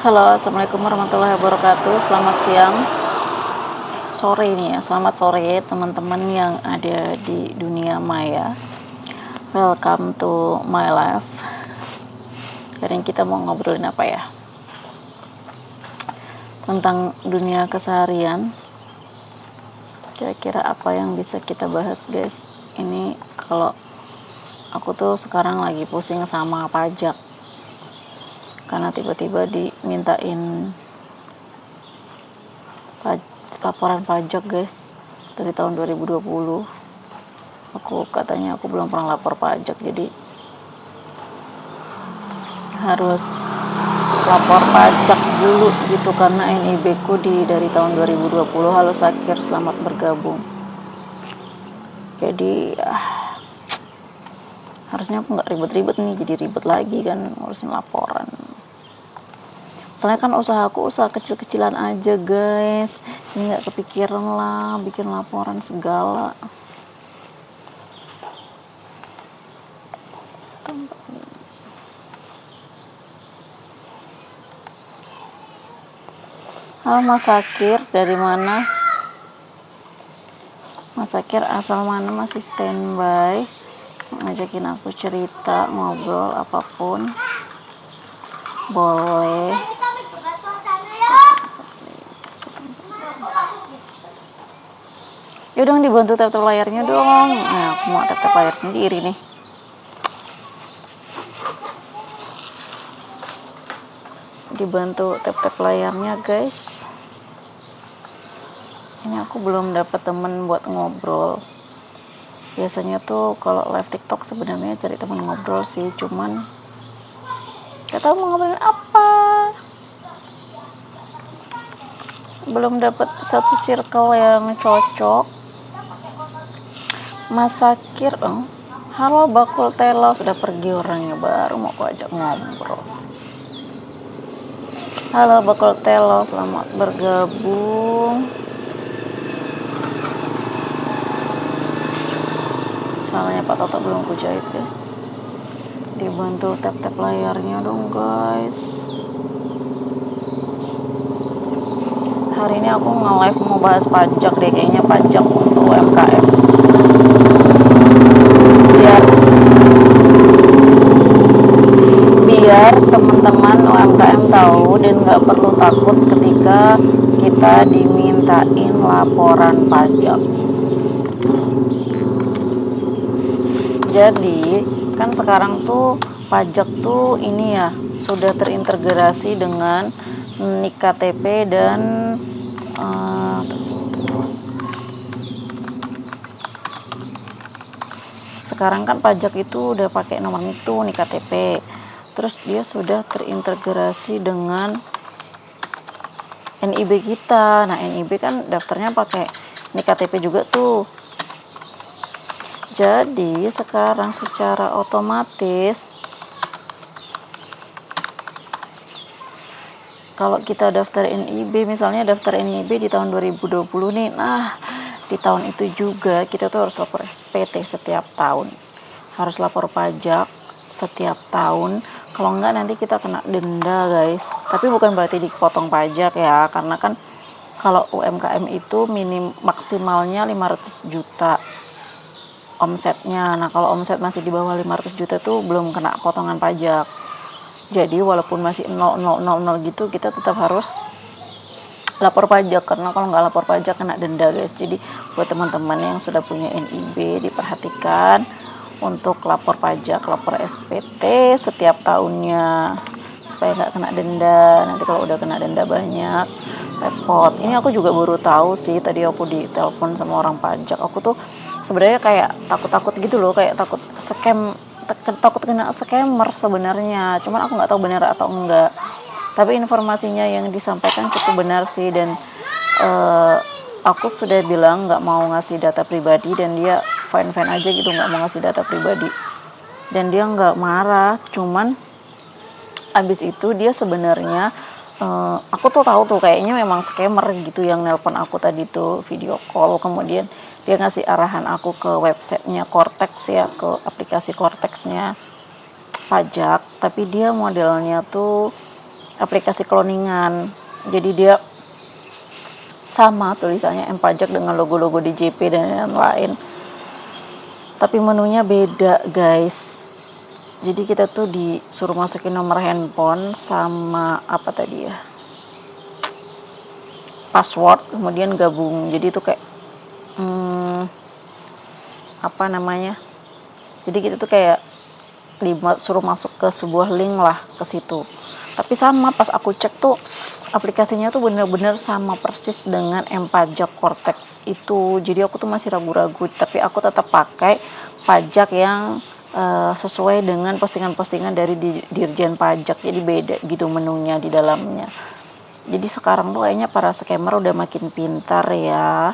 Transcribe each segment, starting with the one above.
Halo, assalamualaikum warahmatullahi wabarakatuh. Selamat siang, sore nih ya. Selamat sore teman-teman yang ada di dunia maya. Welcome to my life. Hari ini kita mau ngobrolin apa ya? Tentang dunia keseharian. Kira-kira apa yang bisa kita bahas, guys? Ini kalau aku tuh sekarang lagi pusing sama pajak. Karena tiba-tiba dimintain laporan pajak, guys, dari tahun 2020. Katanya aku belum pernah lapor pajak, jadi harus lapor pajak dulu gitu karena NIB ku dari tahun 2020. Halo Sakir, selamat bergabung. Jadi harusnya aku nggak ribet-ribet nih, jadi ribet lagi kan ngurusin laporan. Soalnya kan usaha kecil-kecilan aja, guys. Ini nggak kepikiran lah bikin laporan segala. Halo Mas Sakir, dari mana? Mas Sakir asal mana? Masih standby, ngajakin aku cerita, ngobrol apapun boleh. Ya dong, dibantu tap-tap layarnya dong. Nah, aku mau tap-tap layar sendiri nih. Dibantu tap-tap layarnya, guys. Ini aku belum dapat temen buat ngobrol. Biasanya tuh kalau live TikTok sebenarnya cari temen ngobrol sih, cuman gak tahu mau ngobrolin apa. Belum dapat satu circle yang cocok. Mas Sakir, halo bakul telo, sudah pergi orangnya, baru mau aku ajak ngobrol. Halo bakul telo, selamat bergabung. Salahnya Pak Toto belum kujahit, guys. Dibantu tap-tap layarnya dong, guys. Hari ini aku nge-live mau bahas pajak deh, kayaknya pajak untuk UMKM. Biar teman-teman UMKM tahu dan nggak perlu takut ketika kita dimintain laporan pajak. Jadi kan sekarang tuh pajak tuh ini ya sudah terintegrasi dengan NIK KTP dan sekarang kan pajak itu udah pakai nomor itu NIK KTP. Terus dia sudah terintegrasi dengan NIB kita. Nah, NIB kan daftarnya pakai NIK KTP juga tuh. Jadi sekarang secara otomatis kalau kita daftar NIB, misalnya daftar NIB di tahun 2020 nih, nah di tahun itu juga kita tuh harus lapor SPT setiap tahun, harus lapor pajak setiap tahun. Kalau enggak nanti kita kena denda, guys. Tapi bukan berarti dipotong pajak ya, karena kan kalau UMKM itu maksimalnya 500 juta omsetnya. Nah, kalau omset masih di bawah 500 juta tuh belum kena potongan pajak. Jadi walaupun masih 0,000 gitu, kita tetap harus lapor pajak, karena kalau nggak lapor pajak kena denda, guys. Jadi buat teman-teman yang sudah punya NIB, diperhatikan untuk lapor pajak, lapor SPT setiap tahunnya supaya nggak kena denda. Nanti kalau udah kena denda banyak, repot. Ini aku juga baru tahu sih, tadi aku ditelepon sama orang pajak. Aku tuh sebenarnya kayak takut gitu loh, kayak takut kena scammer sebenarnya. Cuman aku nggak tahu benar atau enggak. Tapi informasinya yang disampaikan cukup benar sih, dan aku sudah bilang nggak mau ngasih data pribadi, dan dia fine aja gitu, nggak mau ngasih data pribadi, dan dia nggak marah. Cuman abis itu dia sebenarnya aku tuh tahu tuh kayaknya memang scammer gitu yang nelpon aku tadi tuh video call, kemudian dia ngasih arahan aku ke websitenya Cortex ya, ke aplikasi Cortexnya pajak. Tapi dia modelnya tuh aplikasi cloningan. Jadi dia sama tulisannya M Pajak dengan logo-logo DJP dan lain-lain, tapi menunya beda guys. Jadi kita tuh disuruh masukin nomor handphone sama apa tadi ya, password, kemudian gabung. Jadi itu kayak apa namanya, jadi kita tuh kayak suruh masuk ke sebuah link lah ke situ. Tapi sama, pas aku cek tuh aplikasinya tuh bener-bener sama persis dengan M Pajak Cortex itu. Jadi aku tuh masih ragu-ragu, tapi aku tetap pakai pajak yang sesuai dengan postingan-postingan dari Dirjen Pajak. Jadi beda gitu menunya di dalamnya. Jadi sekarang tuh kayaknya para scammer udah makin pintar ya.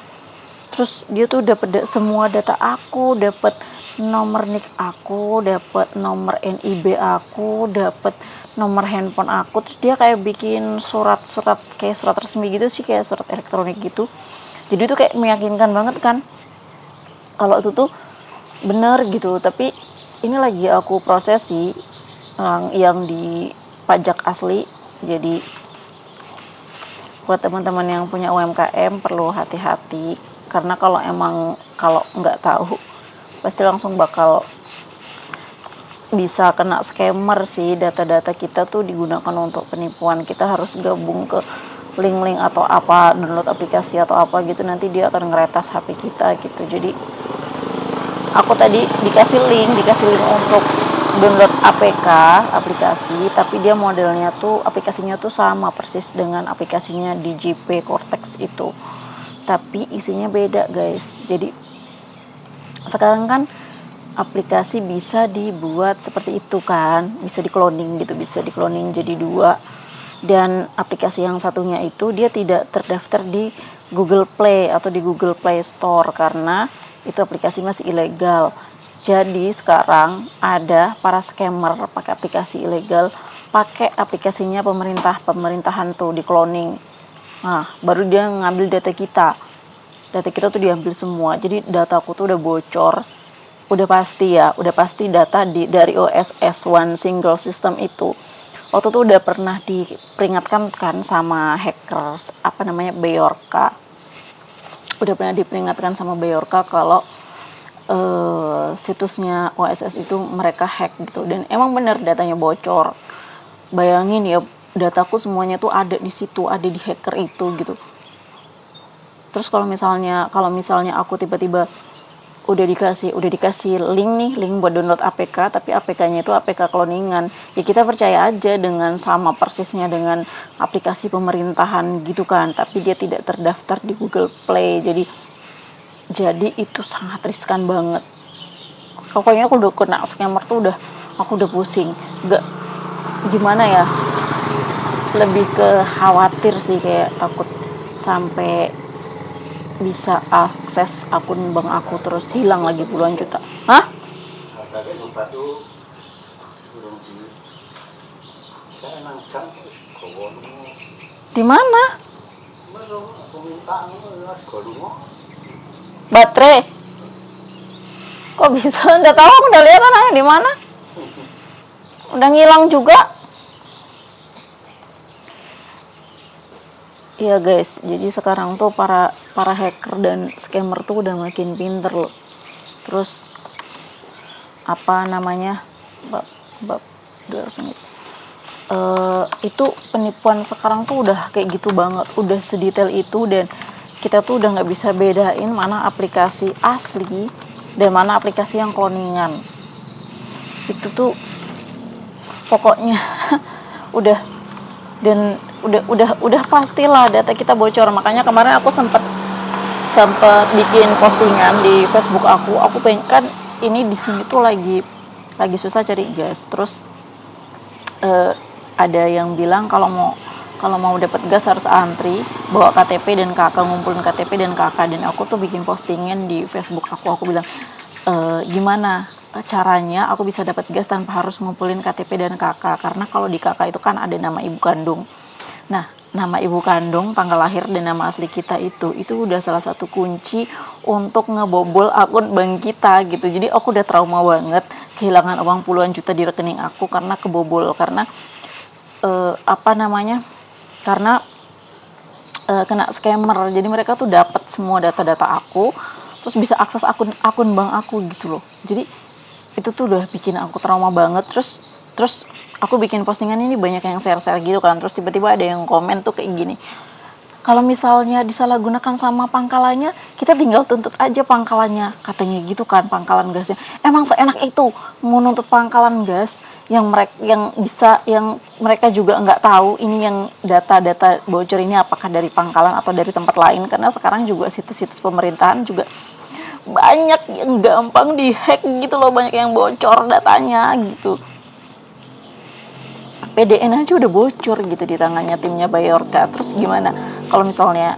Terus dia tuh dapat semua data aku, dapat nomor NIK aku, dapat nomor NIB aku, dapat nomor handphone aku. Terus dia kayak bikin surat-surat kayak surat resmi gitu sih, kayak surat elektronik gitu. Jadi itu kayak meyakinkan banget kan kalau itu tuh bener gitu. Tapi ini lagi aku prosesi yang di pajak asli. Jadi buat teman-teman yang punya UMKM perlu hati-hati, karena kalau nggak tahu pasti langsung bakal bisa kena scammer sih. Data-data kita tuh digunakan untuk penipuan. Kita harus gabung ke link-link atau apa, download aplikasi atau apa gitu, nanti dia akan ngeretas HP kita gitu. Jadi aku tadi dikasih link untuk download aplikasi, tapi dia modelnya tuh, aplikasinya tuh sama persis dengan aplikasinya DJP Cortex itu, tapi isinya beda guys. Jadi sekarang kan aplikasi bisa dibuat seperti itu kan, bisa di-cloning gitu, bisa di-cloning jadi dua. Dan aplikasi yang satunya itu dia tidak terdaftar di Google Play atau di Google Play Store karena itu aplikasi masih ilegal. Jadi sekarang ada para scammer pakai aplikasi ilegal, pakai aplikasinya pemerintahan tuh di cloning. Nah, baru dia ngambil data kita. Data kita tuh diambil semua. Jadi dataku tuh udah bocor. Udah pasti data dari OSS One Single System itu. Waktu itu udah pernah diperingatkan kan sama hackers, Bjorka. Udah pernah diperingatkan sama Bjorka kalau situsnya OSS itu mereka hack gitu, dan emang bener datanya bocor. Bayangin ya, dataku semuanya tuh ada di situ, ada di hacker itu gitu. Terus kalau misalnya aku tiba-tiba udah dikasih link buat download APK, tapi APK-nya itu APK cloningan, ya kita percaya aja dengan sama persisnya dengan aplikasi pemerintahan gitu kan, tapi dia tidak terdaftar di Google Play. Jadi itu sangat riskan banget. Pokoknya aku udah kena scammer tuh aku udah pusing. Gak gimana ya, lebih ke khawatir sih, kayak takut sampai bisa akses akun bank aku terus hilang lagi puluhan juta. Hah? Di mana? Baterai. Kok bisa? Udah tahu, aku udah lihat anaknya di mana. Udah ngilang juga. Iya guys, jadi sekarang tuh para hacker dan scammer tuh udah makin pinter loh. Terus itu penipuan sekarang tuh udah kayak gitu banget, udah sedetail itu, dan kita tuh udah nggak bisa bedain mana aplikasi asli dan mana aplikasi yang cloningan. Itu tuh pokoknya udah pastilah data kita bocor. Makanya kemarin aku sempet bikin postingan di Facebook aku pengen kan, ini di sini tuh lagi susah cari gas. Terus ada yang bilang kalau mau dapat gas harus antri, bawa KTP dan KK, ngumpulin KTP dan KK. Dan aku tuh bikin postingan di Facebook aku bilang gimana caranya aku bisa dapat gas tanpa harus ngumpulin KTP dan KK, karena kalau di KK itu kan ada nama ibu kandung. Nah, nama ibu kandung, tanggal lahir, dan nama asli kita itu udah salah satu kunci untuk ngebobol akun bank kita gitu. Jadi aku udah trauma banget kehilangan uang puluhan juta di rekening aku karena kebobol, karena apa namanya, karena kena scammer. Jadi mereka tuh dapat semua data-data aku, terus bisa akses akun bank aku gitu loh. Jadi itu tuh udah bikin aku trauma banget. Terus aku bikin postingan ini banyak yang share gitu kan, terus tiba-tiba ada yang komen tuh kayak gini, kalau misalnya disalahgunakan sama pangkalannya, kita tinggal tuntut aja pangkalannya, katanya gitu kan, pangkalan gasnya. Emang seenak itu menuntut pangkalan gas yang mereka juga nggak tahu ini, yang data-data bocor ini apakah dari pangkalan atau dari tempat lain, karena sekarang juga situs-situs pemerintahan juga banyak yang gampang dihack gitu loh, banyak yang bocor datanya gitu. PDN aja udah bocor gitu di tangannya timnya Bayorka. Terus gimana kalau misalnya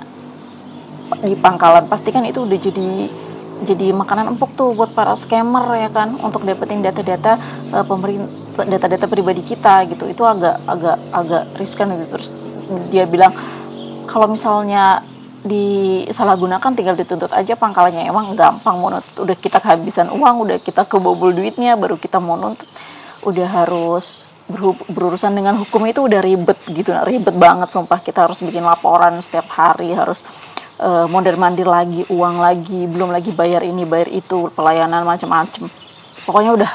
di pangkalan, pastikan itu udah jadi makanan empuk tuh buat para scammer ya kan, untuk dapetin data-data data-data pribadi kita gitu. Itu agak riskan gitu. Terus dia bilang kalau misalnya disalahgunakan tinggal dituntut aja pangkalannya. Emang gampang mau nuntut, udah kita kehabisan uang, udah kita kebobol duitnya, baru kita mau nuntut udah harus berurusan dengan hukum, itu udah ribet gitu, ribet banget sumpah. Kita harus bikin laporan setiap hari, harus mondar-mandir lagi, uang lagi, belum lagi bayar ini bayar itu, pelayanan macam-macam. Pokoknya udah,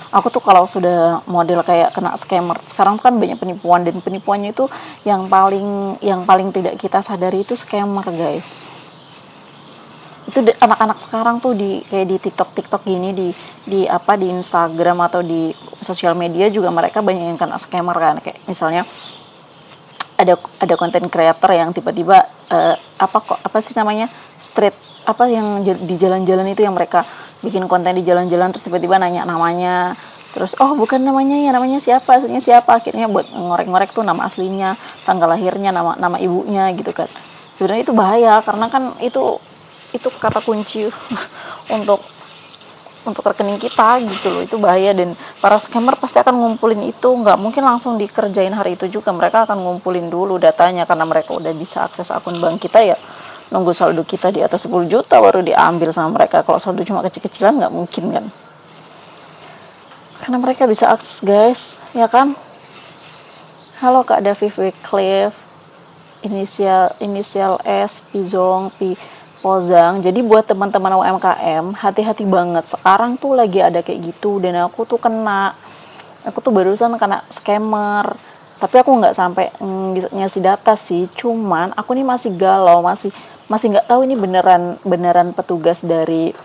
aku tuh kalau sudah model kayak kena scammer, sekarang kan banyak penipuan, dan penipuannya itu yang paling tidak kita sadari itu scammer guys. Itu anak-anak sekarang tuh kayak di TikTok gini, di Instagram atau di sosial media juga mereka banyak yang kena scammer kan. Kayak misalnya ada konten creator yang tiba-tiba apa sih namanya, street apa yang di jalan-jalan itu, yang mereka bikin konten di jalan-jalan terus tiba-tiba nanya namanya, terus oh bukan namanya ya, namanya siapa, aslinya siapa, akhirnya buat ngorek-ngorek tuh nama aslinya, tanggal lahirnya, nama ibunya gitu kan. Sebenarnya itu bahaya karena kan itu kata kunci untuk rekening kita gitu loh. Itu bahaya, dan para scammer pasti akan ngumpulin itu, nggak mungkin langsung dikerjain hari itu juga. Mereka akan ngumpulin dulu datanya, karena mereka udah bisa akses akun bank kita ya, nunggu saldo kita di atas 10 juta baru diambil sama mereka. Kalau saldo cuma kecil-kecilan nggak mungkin kan, karena mereka bisa akses guys ya kan. Halo Kak David Wycliffe, inisial S, Pizong, Pozang. Jadi buat teman-teman UMKM, hati-hati banget. Sekarang tuh lagi ada kayak gitu, dan aku tuh barusan kena scammer. Tapi aku nggak sampai ngasih data sih. Cuman aku nih masih galau, masih nggak tahu ini beneran petugas dari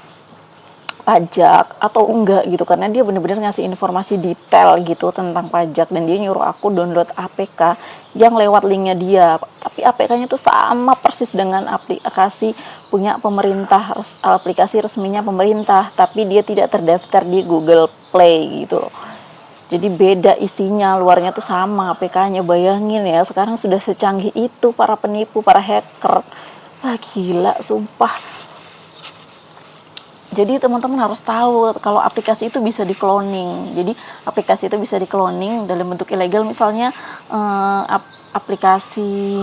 pajak atau enggak gitu, karena dia bener-bener ngasih informasi detail gitu tentang pajak, dan dia nyuruh aku download APK yang lewat linknya dia. Tapi APK-nya tuh sama persis dengan aplikasi punya pemerintah, aplikasi resminya pemerintah, tapi dia tidak terdaftar di Google Play gitu loh. Jadi beda isinya, luarnya tuh sama APK-nya. Bayangin ya, sekarang sudah secanggih itu para penipu, para hacker. Wah gila sumpah. Jadi teman-teman harus tahu kalau aplikasi itu bisa di-cloning. Jadi aplikasi itu bisa di-cloning dalam bentuk ilegal. Misalnya aplikasi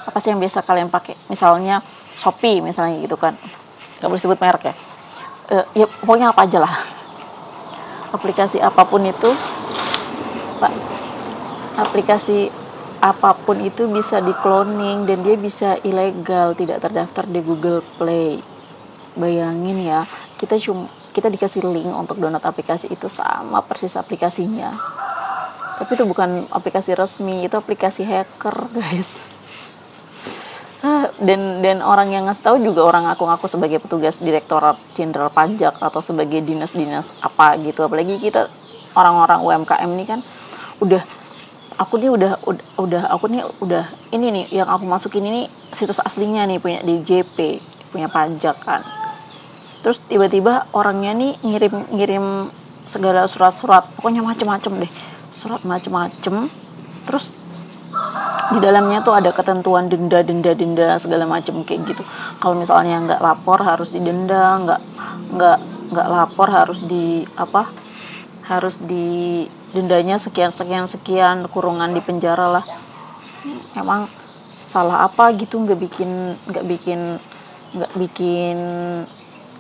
apa sih yang biasa kalian pakai? Misalnya Shopee misalnya gitu kan. Nggak boleh sebut merek ya. Ya pokoknya apa aja lah. Aplikasi apapun itu, aplikasi apapun itu bisa di-cloning, dan dia bisa ilegal, tidak terdaftar di Google Play. Bayangin ya, kita dikasih link untuk download aplikasi itu, sama persis aplikasinya. Tapi itu bukan aplikasi resmi, itu aplikasi hacker, guys. Dan orang yang ngasih tahu juga orang ngaku-ngaku sebagai petugas Direktorat Jenderal Pajak atau sebagai dinas-dinas apa gitu. Apalagi kita orang-orang UMKM ini kan aku ini nih yang aku masukin ini situs aslinya nih, punya DJP, punya pajak kan. Terus tiba-tiba orangnya nih ngirim segala surat-surat, pokoknya macem-macem deh, surat macem-macem. Terus di dalamnya tuh ada ketentuan denda segala macem kayak gitu. Kalau misalnya nggak lapor harus didenda, nggak lapor harus dendanya sekian, kurungan di penjara lah. Emang salah apa gitu, nggak bikin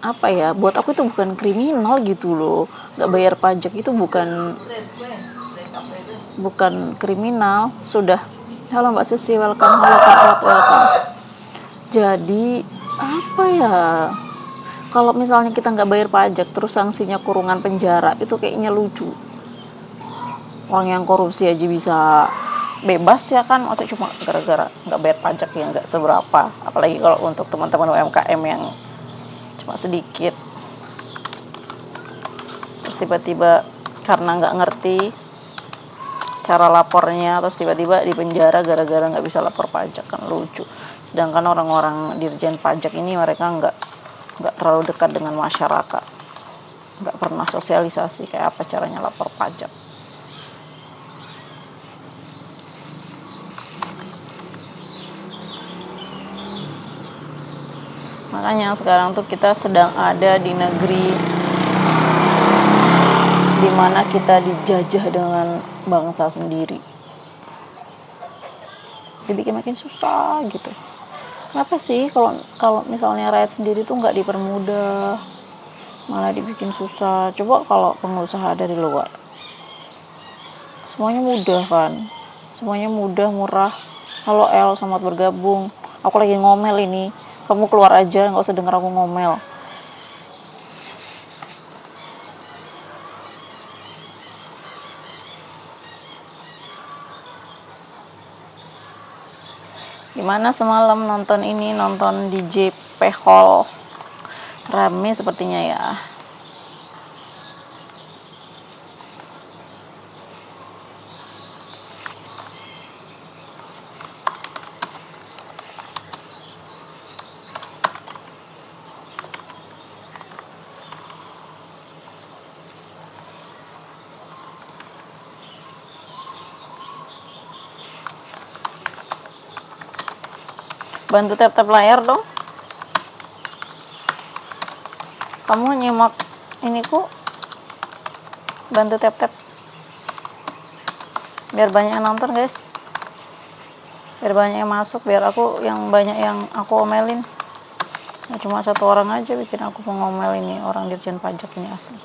apa ya, buat aku itu bukan kriminal gitu loh. Nggak bayar pajak itu bukan bukan kriminal. Sudah. Halo Mbak Susi, welcome. Halo Kak Rat, welcome. Jadi apa ya, kalau misalnya kita nggak bayar pajak terus sanksinya kurungan penjara, itu kayaknya lucu. Orang yang korupsi aja bisa bebas ya kan, masa cuma gara-gara nggak bayar pajak ya nggak seberapa. Apalagi kalau untuk teman-teman UMKM yang cuma sedikit, terus tiba-tiba karena nggak ngerti cara lapornya, terus tiba-tiba di penjara gara-gara nggak bisa lapor pajak, kan lucu. Sedangkan orang-orang dirjen pajak ini mereka nggak terlalu dekat dengan masyarakat, nggak pernah sosialisasi kayak apa caranya lapor pajak. Makanya sekarang tuh kita sedang ada di negeri dimana kita dijajah dengan bangsa sendiri, dibikin makin susah gitu. Kenapa sih kalau misalnya rakyat sendiri tuh nggak dipermudah, malah dibikin susah? Coba kalau pengusaha dari luar, semuanya mudah kan, semuanya mudah, murah. Halo El, selamat bergabung. Aku lagi ngomel ini, kamu keluar aja, nggak usah denger aku ngomel. Gimana semalam nonton di JP Hall? Rame sepertinya ya. Bantu tap-tap layar dong. Kamu nyimak ini ku, bantu tap-tap biar banyak yang nonton guys, biar banyak yang masuk, biar aku yang banyak yang aku omelin. Nah, cuma satu orang aja bikin aku mau ngomel ini, orang dirjen pajak ini asli.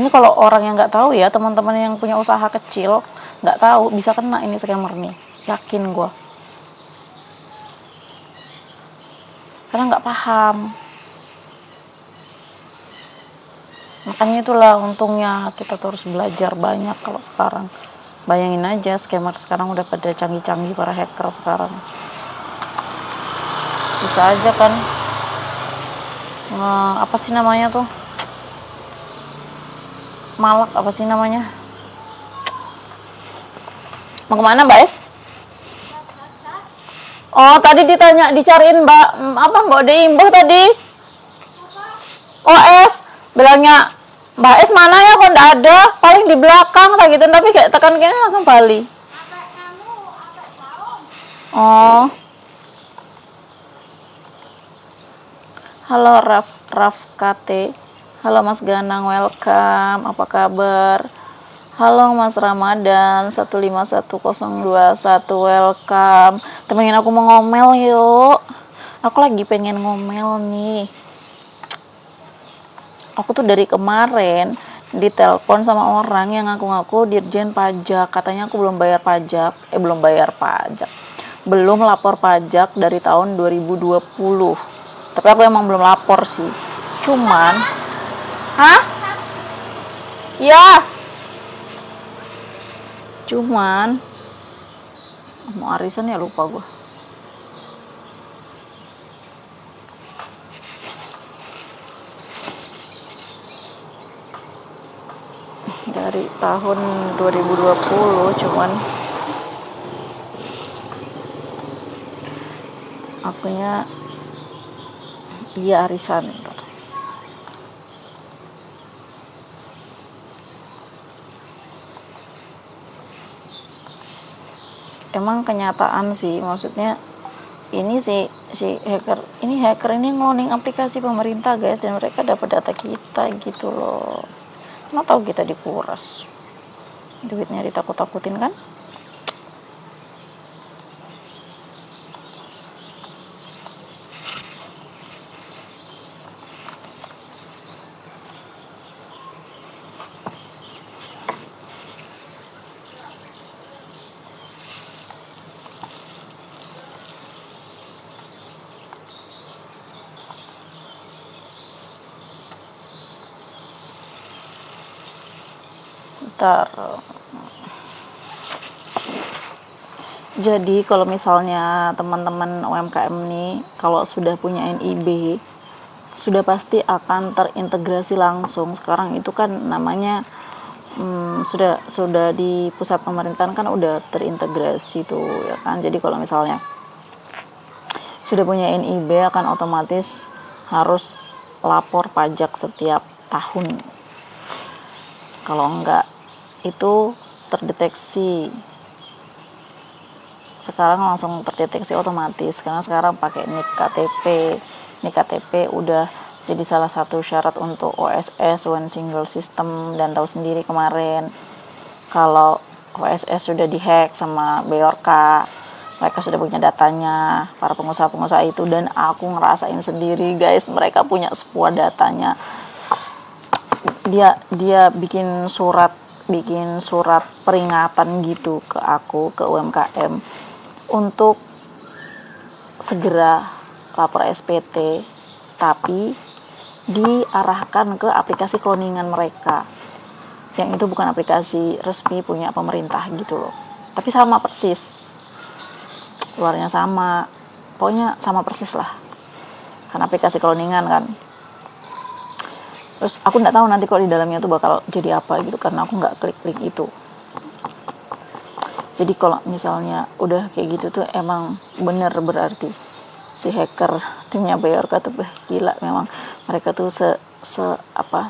Ini kalau orang yang nggak tahu ya, teman-teman yang punya usaha kecil nggak tahu, bisa kena ini scammer nih, yakin gue, karena nggak paham. Makanya itulah untungnya kita terus belajar banyak. Kalau sekarang bayangin aja, scammer sekarang udah pada canggih-canggih, para hacker sekarang bisa aja kan apa sih namanya tuh, malak apa sih namanya. Mau kemana Mbak Es? Oh tadi ditanya, dicariin Mbak apa Mbak Deimbo tadi. Oh Es, bilangnya Mbak Es mana ya, kok nggak ada, paling di belakang kayak gitu, tapi kayak tekan kayaknya langsung balik. Oh halo Raf KT, halo Mas Ganang, welcome, apa kabar? Halo Mas Ramadan 151021, welcome. Temenin aku mau ngomel yuk. Aku lagi pengen ngomel nih. Aku tuh dari kemarin ditelepon sama orang yang ngaku-ngaku dirjen pajak. Katanya aku belum bayar pajak. Belum lapor pajak dari tahun 2020. Tapi aku emang belum lapor sih. Cuman, hah? Ya. Cuman mau arisan ya, lupa gue. Dari tahun 2020, cuman akunya iya arisan. Emang kenyataan sih, maksudnya ini si hacker ini ngeloning aplikasi pemerintah guys, dan mereka dapat data kita gitu loh. Nggak tahu kita dikuras, duitnya ditakut-takutin kan. Bentar. Jadi kalau misalnya teman-teman UMKM nih, kalau sudah punya NIB, sudah pasti akan terintegrasi langsung. Sekarang itu kan namanya sudah di pusat pemerintahan kan udah terintegrasi tuh ya kan. Jadi kalau misalnya sudah punya NIB akan otomatis harus lapor pajak setiap tahun. Kalau enggak itu terdeteksi. Sekarang langsung terdeteksi otomatis karena sekarang pakai NIK KTP. NIK KTP udah jadi salah satu syarat untuk OSS, One Single System, dan tahu sendiri kemarin kalau OSS sudah dihack sama Beorka, mereka sudah punya datanya para pengusaha-pengusaha itu, dan aku ngerasain sendiri guys, mereka punya sebuah datanya. Dia bikin surat peringatan gitu ke aku, ke UMKM, untuk segera lapor SPT, tapi diarahkan ke aplikasi cloningan mereka yang itu bukan aplikasi resmi punya pemerintah gitu loh, tapi sama persis, luarnya sama, pokoknya sama persis lah, kan aplikasi cloningan kan. Terus aku nggak tahu nanti kalau di dalamnya tuh bakal jadi apa gitu, karena aku nggak klik itu. Jadi kalau misalnya udah kayak gitu tuh emang bener berarti si hacker timnya Beorka tuh gila, memang mereka tuh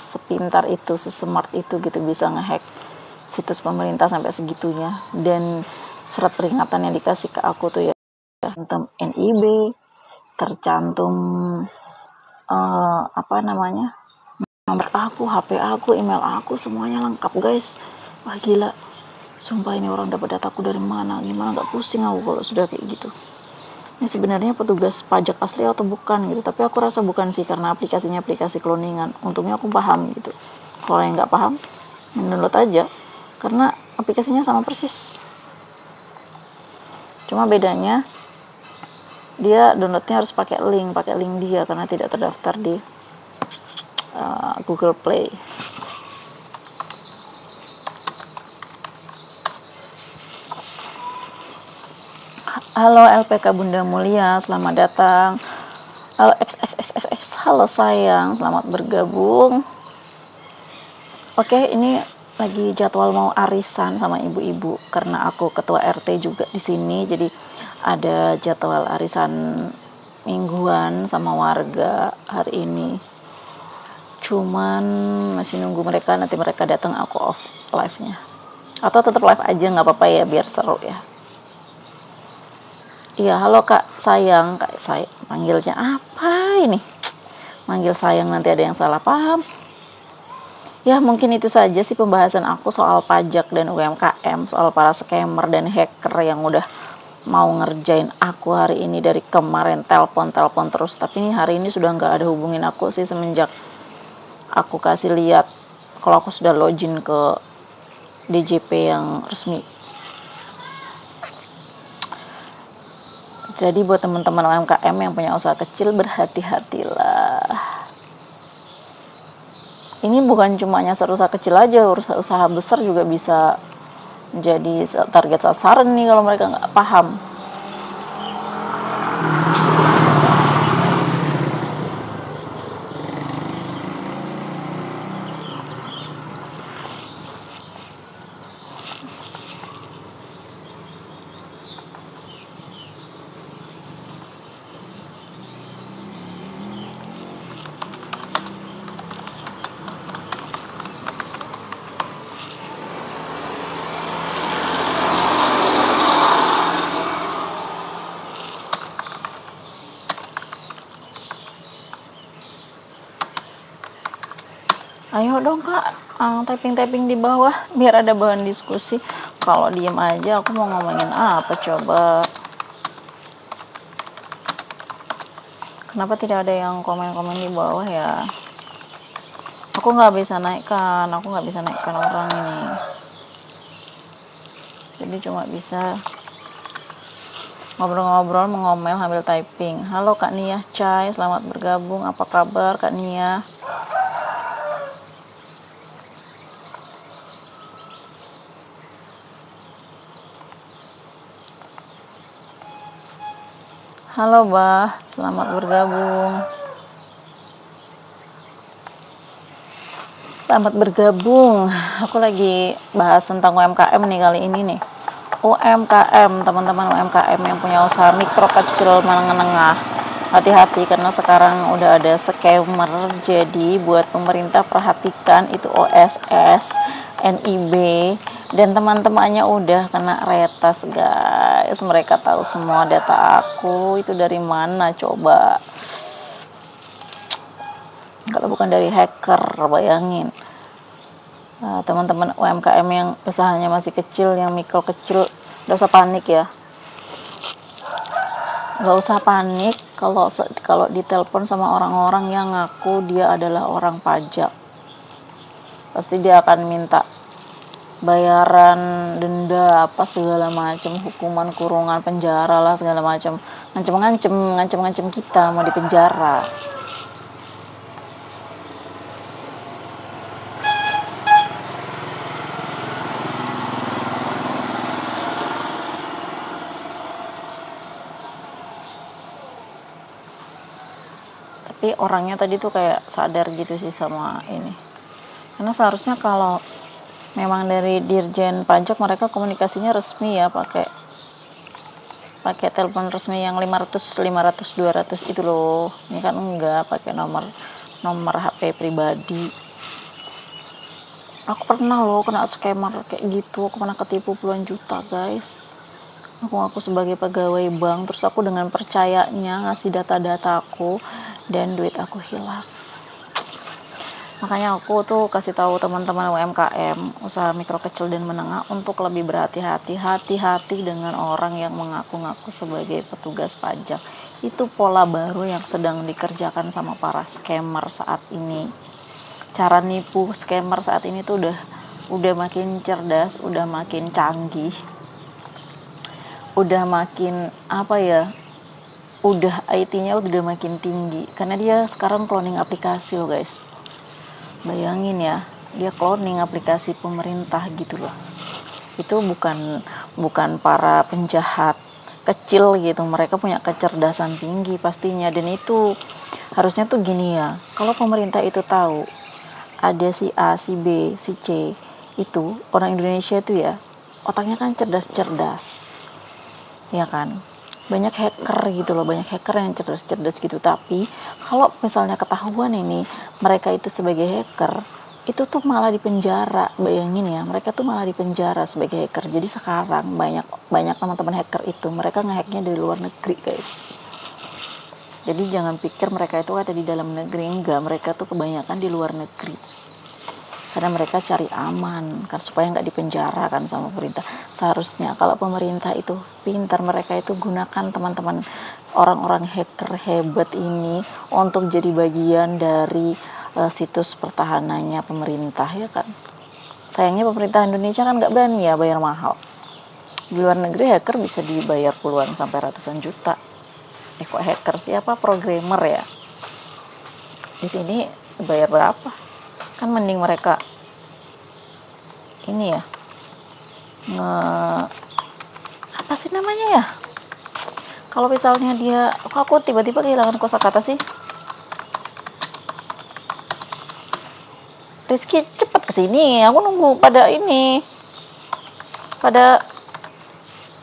sepintar itu, sesmart itu gitu, bisa ngehack situs pemerintah sampai segitunya. Dan surat peringatan yang dikasih ke aku tuh ya tercantum NIB, tercantum nomor aku, HP aku, email aku, semuanya lengkap guys. Wah gila, sumpah ini orang dapat dataku dari mana, gimana nggak pusing aku kalau sudah kayak gitu. Ini sebenarnya petugas pajak asli atau bukan gitu, tapi aku rasa bukan sih, karena aplikasinya aplikasi cloningan. Untungnya aku paham gitu. Kalau yang nggak paham, download aja, karena aplikasinya sama persis. Cuma bedanya dia downloadnya harus pakai link dia, karena tidak terdaftar di Google Play. Halo LPK Bunda Mulia, selamat datang. Halo XXXX, halo sayang, selamat bergabung. Oke, ini lagi jadwal mau arisan sama ibu-ibu, karena aku ketua RT juga di sini, jadi ada jadwal arisan mingguan sama warga hari ini. Cuman masih nunggu mereka, nanti mereka datang aku off live-nya. Atau tetap live aja nggak apa-apa ya, biar seru ya. Iya, halo Kak sayang, Kak saya manggilnya apa ini? Manggil sayang nanti ada yang salah paham. Ya mungkin itu saja sih pembahasan aku soal pajak dan UMKM, soal para scammer dan hacker yang udah mau ngerjain aku hari ini dari kemarin, telepon terus. Tapi ini hari ini sudah nggak ada hubungin aku sih semenjak aku kasih lihat kalau aku sudah login ke DJP yang resmi. Jadi buat teman-teman UMKM yang punya usaha kecil, berhati-hatilah. Ini bukan cuma nyasar usaha kecil aja, usaha besar juga bisa jadi target sasaran nih kalau mereka nggak paham. Ayo dong Kak, typing di bawah biar ada bahan diskusi. Kalau diem aja aku mau ngomongin apa coba. Kenapa tidak ada yang komen-komen di bawah ya? Aku nggak bisa naikkan orang ini. Jadi cuma bisa ngobrol-ngobrol, mengomel sambil typing. Halo Kak Nia Cai, selamat bergabung. Apa kabar Kak Nia? Halo Bah, selamat bergabung. Selamat bergabung. Aku lagi bahas tentang UMKM nih kali ini nih. UMKM, teman-teman UMKM yang punya usaha mikro kecil menengah. Hati-hati karena sekarang udah ada scammer. Jadi buat pemerintah perhatikan itu OSS, NIB dan teman-temannya udah kena retas guys. Mereka tahu semua data aku itu dari mana coba. Kalau bukan dari hacker, bayangin. Nah, teman-teman UMKM yang usahanya masih kecil, yang mikro kecil, gak usah panik ya. Gak usah panik kalau ditelepon sama orang-orang yang ngaku dia adalah orang pajak. Pasti dia akan minta bayaran denda apa segala macam, hukuman kurungan penjara lah segala macam, ngancem kita mau dipenjara. Tapi orangnya tadi tuh kayak sadar gitu sih sama ini, karena seharusnya kalau memang dari Dirjen Pajak mereka komunikasinya resmi ya, pakai telepon resmi yang 500 200 itu loh. Ini kan enggak, pakai nomor HP pribadi. Aku pernah loh kena scammer kayak gitu, aku pernah ketipu puluhan juta guys. Aku sebagai pegawai bank, terus aku dengan percayanya ngasih data-data aku dan duit aku hilang. Makanya aku tuh kasih tahu teman-teman UMKM, usaha mikro kecil dan menengah, untuk lebih hati-hati dengan orang yang mengaku-ngaku sebagai petugas pajak. Itu pola baru yang sedang dikerjakan sama para scammer saat ini. Cara nipu scammer saat ini tuh udah makin cerdas, udah makin canggih, udah makin apa ya, udah IT-nya udah makin tinggi, karena dia sekarang cloning aplikasi loh guys. Bayangin ya, dia cloning aplikasi pemerintah gitu loh. Itu bukan para penjahat kecil gitu, mereka punya kecerdasan tinggi pastinya. Dan itu harusnya tuh gini ya, kalau pemerintah itu tahu ada si A, si B, si C, itu orang Indonesia itu ya otaknya kan cerdas-cerdas ya kan, banyak hacker gitu loh, banyak hacker yang cerdas-cerdas gitu. Tapi kalau misalnya ketahuan ini mereka itu sebagai hacker, itu tuh malah dipenjara. Bayangin ya, mereka tuh malah dipenjara sebagai hacker. Jadi sekarang banyak teman-teman hacker itu mereka ngehacknya dari luar negeri guys. Jadi jangan pikir mereka itu ada di dalam negeri, enggak, mereka tuh kebanyakan di luar negeri. Karena mereka cari aman kan, supaya nggak dipenjara kan sama pemerintah. Seharusnya kalau pemerintah itu pintar, mereka itu gunakan teman-teman orang-orang hacker hebat ini untuk jadi bagian dari situs pertahanannya pemerintah ya kan. Sayangnya pemerintah Indonesia kan nggak berani ya bayar mahal. Di luar negeri hacker bisa dibayar puluhan sampai ratusan juta. Kok hacker siapa, programmer ya, di sini bayar berapa? Kan mending mereka ini ya, apa sih namanya ya, kalau misalnya dia, aku tiba-tiba kehilangan kosakata sih. Rizky cepet kesini, aku nunggu pada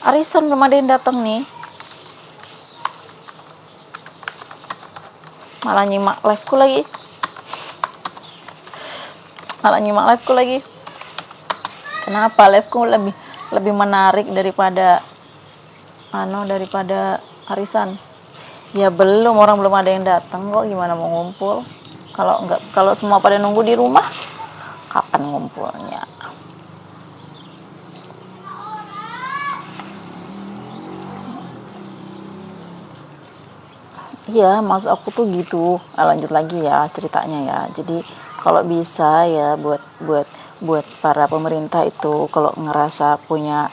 arisan belum ada yang datang nih. Malah nyimak liveku lagi. Kenapa liveku lebih menarik daripada arisan? Ya belum, orang belum ada yang datang kok, gimana mau ngumpul? Kalau semua pada nunggu di rumah, kapan ngumpulnya? Iya, maksud aku tuh gitu. Lanjut lagi ya ceritanya ya. Jadi kalau bisa ya buat para pemerintah itu, kalau ngerasa punya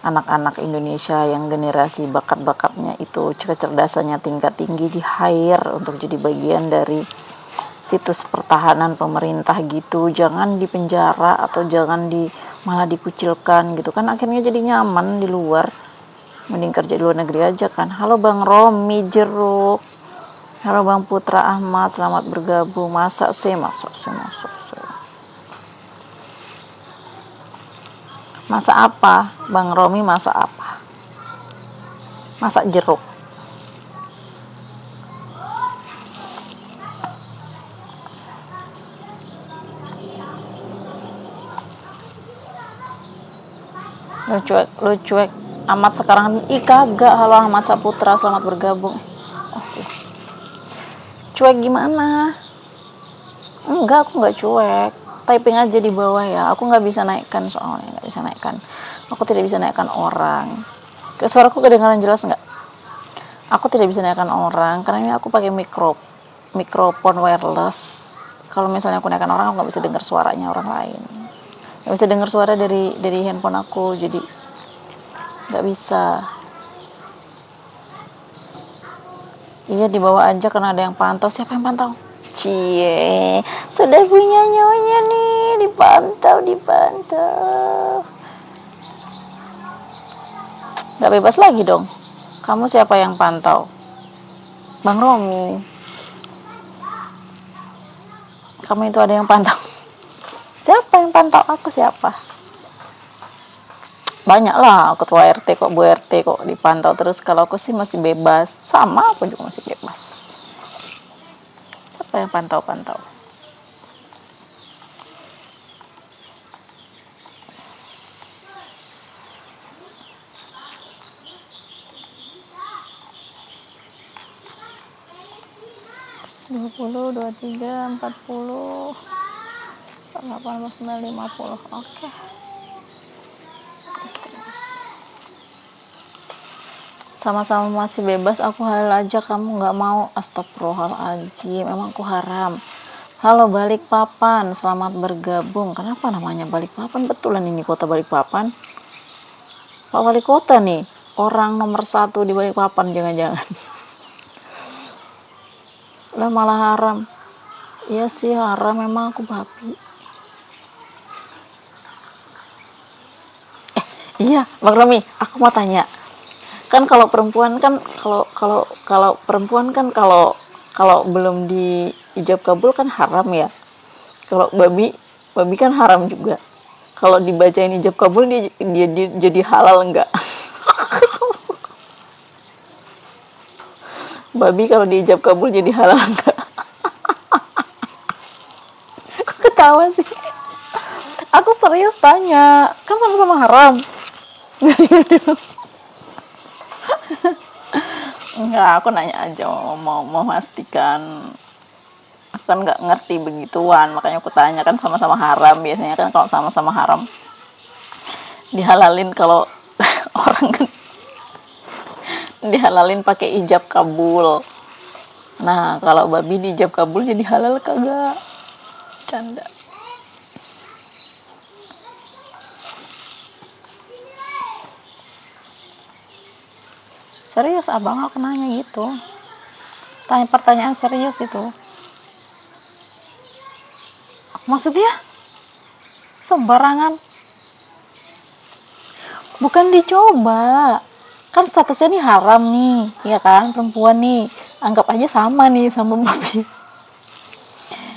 anak-anak Indonesia yang generasi bakat-bakatnya itu kecerdasannya tingkat tinggi, di hire untuk jadi bagian dari situs pertahanan pemerintah gitu. Jangan dipenjara atau jangan malah dikucilkan gitu kan, akhirnya jadi nyaman di luar. Mending kerja di luar negeri aja kan. Halo Bang Romi Jeruk. Halo Bang Putra Ahmad, selamat bergabung. Masak sih. Masak apa? Bang Romi masak apa? Masak jeruk. Lu cuek amat sekarang. Kagak. Halo Ahmad Saputra, selamat bergabung. Cuek gimana? Enggak, aku nggak cuek. Typing aja di bawah ya. Aku nggak bisa naikkan soalnya, nggak bisa naikkan. Aku tidak bisa naikkan orang. Suaraku kedengaran jelas nggak? Aku tidak bisa naikkan orang karena ini aku pakai mikrofon wireless. Kalau misalnya aku naikkan orang, aku nggak bisa dengar suaranya orang lain. Nggak bisa dengar suara dari handphone aku, jadi nggak bisa. Iya, dibawa aja karena ada yang pantau. Siapa yang pantau? Cie, sudah punya nyonya nih, dipantau. Nggak bebas lagi dong. Kamu siapa yang pantau? Bang Romi. Kamu itu ada yang pantau. Siapa yang pantau aku? Siapa? Banyak lah, ketua RT kok, Bu RT kok dipantau terus. Kalau aku sih masih bebas. Sama, aku juga masih bebas. Siapa yang pantau? Dua puluh, 23, 40, 89, 50. Oke. Sama-sama masih bebas, aku halal aja, kamu nggak mau. Astagfirullahaladzim, emang aku haram. Halo Balikpapan, selamat bergabung. Kenapa namanya Balikpapan? Betulan ini kota Balikpapan. Pak Wali Kota nih, orang nomor 1 di Balikpapan, jangan-jangan. Lah malah haram. Iya sih haram, memang aku babi. Iya, Bang Romi, aku mau tanya. Kan kalau perempuan kan kalau perempuan kan kalau belum di ijab kabul kan haram ya. Kalau babi kan haram juga. Kalau dibacain ijab kabul dia jadi halal enggak? Babi kalau di ijab kabul jadi halal enggak? Kok ketawa sih? Aku serius tanya, kan sama-sama haram. Enggak, aku nanya aja, mau memastikan. Aku kan nggak ngerti begituan, makanya aku tanya. Kan sama-sama haram, biasanya kan kalau sama-sama haram dihalalin. Kalau orang kan dihalalin pakai ijab kabul. Nah, kalau babi di ijab kabul jadi halal kagak? Canda. Serius, abang aku nanya gitu. Tanya pertanyaan serius itu. Maksudnya sembarangan. Bukan dicoba. Kan statusnya nih haram nih, ya kan, perempuan nih. Anggap aja sama nih sama babi.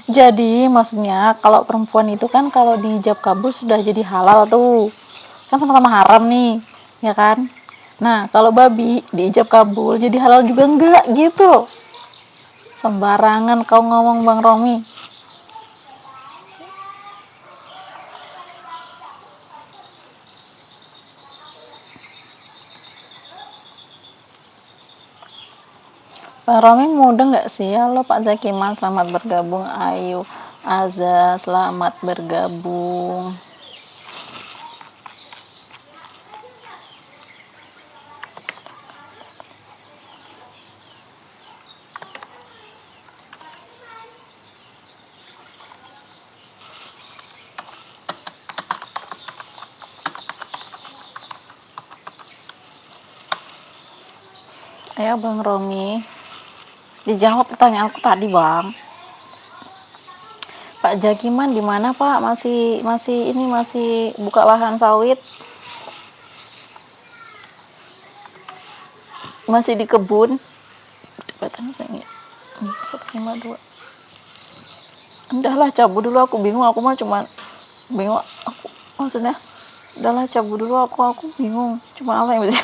Jadi maksudnya kalau perempuan itu kan kalau di ijab kabul sudah jadi halal tuh. Kan sama-sama haram nih, ya kan? Nah, kalau babi di ijab kabul jadi halal juga enggak gitu. Sembarangan kau ngomong Bang Romi. Bang Romi muda nggak sih? Halo Pak Zakiman, selamat bergabung. Ayu Aza, selamat bergabung. Ayo Bang Romi, dijawab pertanyaanku tadi Bang. Pak Jakiman di mana Pak? Masih buka lahan sawit? masih di kebun depan saya. 152. Udahlah cabut dulu, aku bingung, aku mah cuma bingung, aku maksudnya udahlah cabut dulu, aku bingung cuma apa yang bisa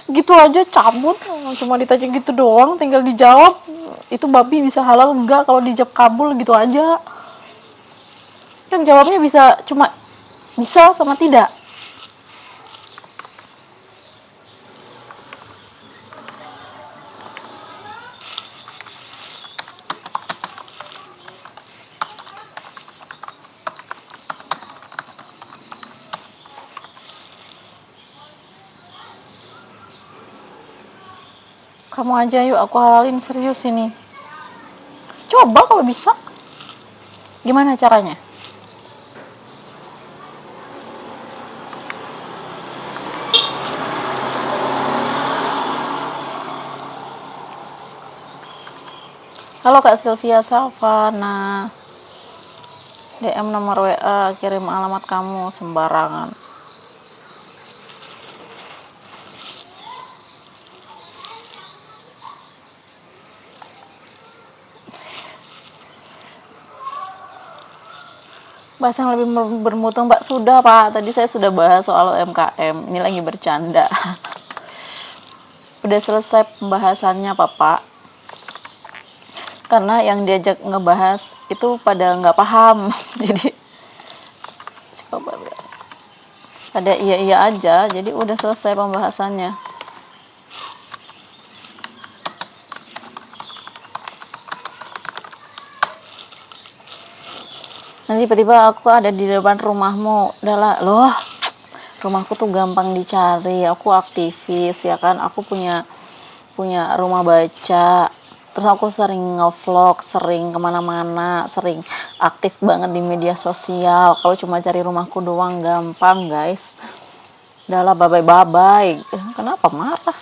gitu aja cabut, cuma ditanya gitu doang, tinggal dijawab itu babi bisa halal enggak, kalau dijawab kabul gitu aja kan jawabnya bisa cuma bisa sama tidak. Kamu aja yuk, aku halalin serius ini. Coba kalau bisa. Gimana caranya? Halo Kak Sylvia Savana. DM nomor WA, kirim alamat kamu sembarangan. Bahas yang lebih bermutu Mbak. Sudah Pak, tadi saya sudah bahas soal UMKM, ini lagi bercanda. Udah selesai pembahasannya Pak, karena yang diajak ngebahas itu pada nggak paham. Jadi si Bapak ada iya aja, jadi udah selesai pembahasannya. Nanti tiba-tiba aku ada di depan rumahmu, udahlah loh, rumahku tuh gampang dicari, aku aktivis ya kan, aku punya rumah baca, terus aku sering ngevlog, sering kemana-mana, sering aktif banget di media sosial. Kalau cuma cari rumahku doang gampang guys, udahlah babai. Kenapa marah?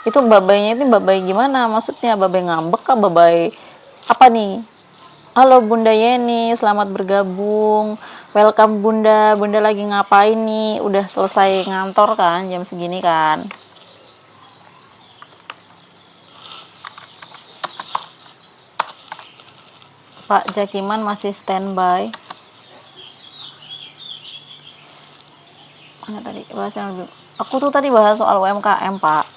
Itu babainya ini babai gimana maksudnya? Babai ngambek kah, babai apa nih? Halo Bunda Yeni, selamat bergabung. Welcome Bunda. Bunda lagi ngapain nih? Udah selesai ngantor kan jam segini kan? Pak Jakiman masih standby. Mana tadi bahas yang lebih? Aku tuh tadi bahas soal UMKM Pak.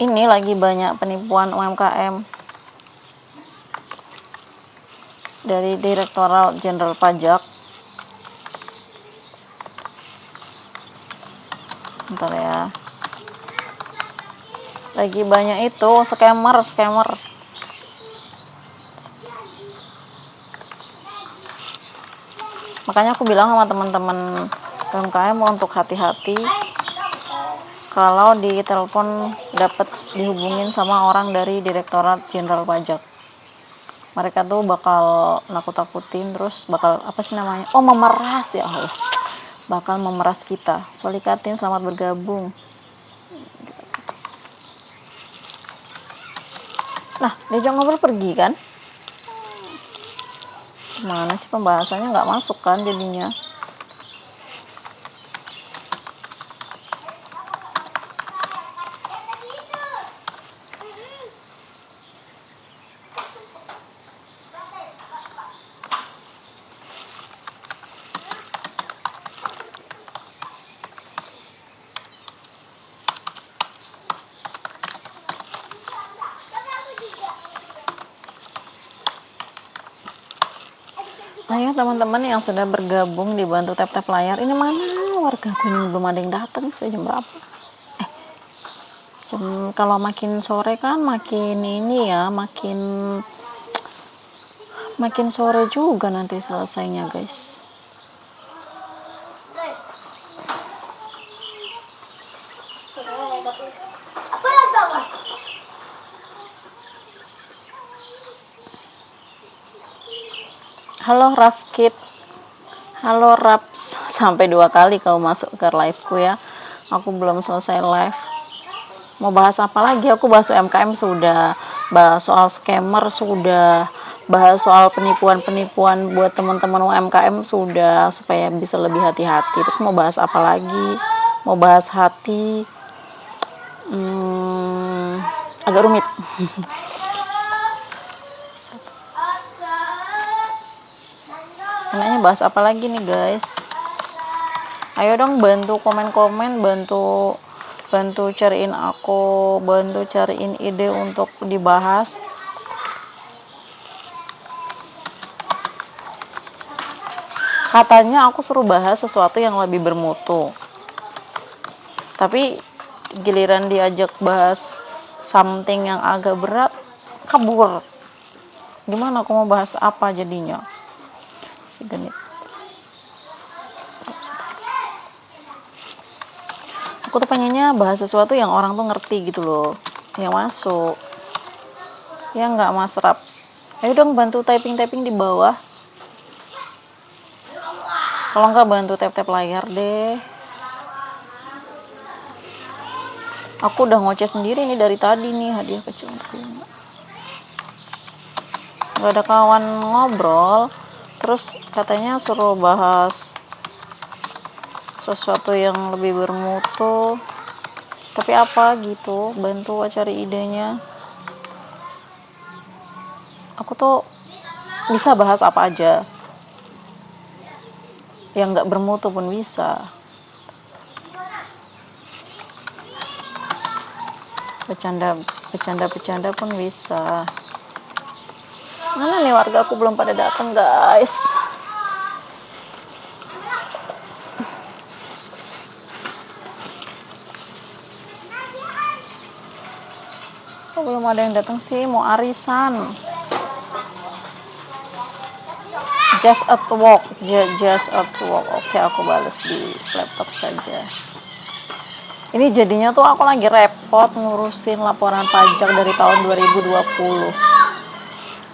Ini lagi banyak penipuan UMKM dari Direktorat Jenderal Pajak. Bentar ya. Lagi banyak itu scammer. Makanya aku bilang sama teman-teman UMKM untuk hati-hati kalau ditelepon dapat dihubungin sama orang dari Direktorat Jenderal Pajak. Mereka tuh bakal nakut-nakutin, terus bakal apa sih namanya? Oh, memeras ya Allah. Bakal memeras kita. Solikatin selamat bergabung. Nah, diajak ngobrol pergi kan? Mana sih pembahasannya nggak masuk kan jadinya? Ayo teman-teman yang sudah bergabung dibantu tap-tap layar. Ini mana warga Kuning, belum ada yang datang. Sudah jam berapa? Kalau makin sore kan makin ini ya, makin sore juga nanti selesainya guys. Halo Rafkit, halo Raps, sampai 2 kali kau masuk ke liveku ya. Aku belum selesai live. Mau bahas apa lagi? Aku bahas UMKM sudah, bahas soal scammer sudah, bahas soal penipuan-penipuan buat teman-teman UMKM sudah, supaya bisa lebih hati-hati. Terus mau bahas apa lagi? Mau bahas hati, agak rumit. Enaknya bahas apa lagi nih guys? Ayo dong bantu komen-komen, bantu cariin aku, bantu cariin ide untuk dibahas. Katanya aku suruh bahas sesuatu yang lebih bermutu, tapi giliran diajak bahas something yang agak berat, kabur. Gimana aku mau bahas apa jadinya? Segenit. Aku tuh pengennya bahas sesuatu yang orang tuh ngerti gitu loh, yang masuk. Ya nggak Mas Raps? Ayo dong bantu typing di bawah. Kalau nggak bantu tap layar deh. Aku udah ngoceh sendiri nih dari tadi nih, hadiah kecil untuk Luna. Gak ada kawan ngobrol, terus katanya suruh bahas sesuatu yang lebih bermutu. Tapi apa gitu, bantu cari idenya. Aku tuh bisa bahas apa aja. Yang nggak bermutu pun bisa. Bercanda pun bisa. Mana nih warga aku belum pada datang guys. Kok belum ada yang datang sih, mau arisan. Just at work. Oke, aku balas di laptop saja. Ini jadinya tuh aku lagi repot ngurusin laporan pajak dari tahun 2020.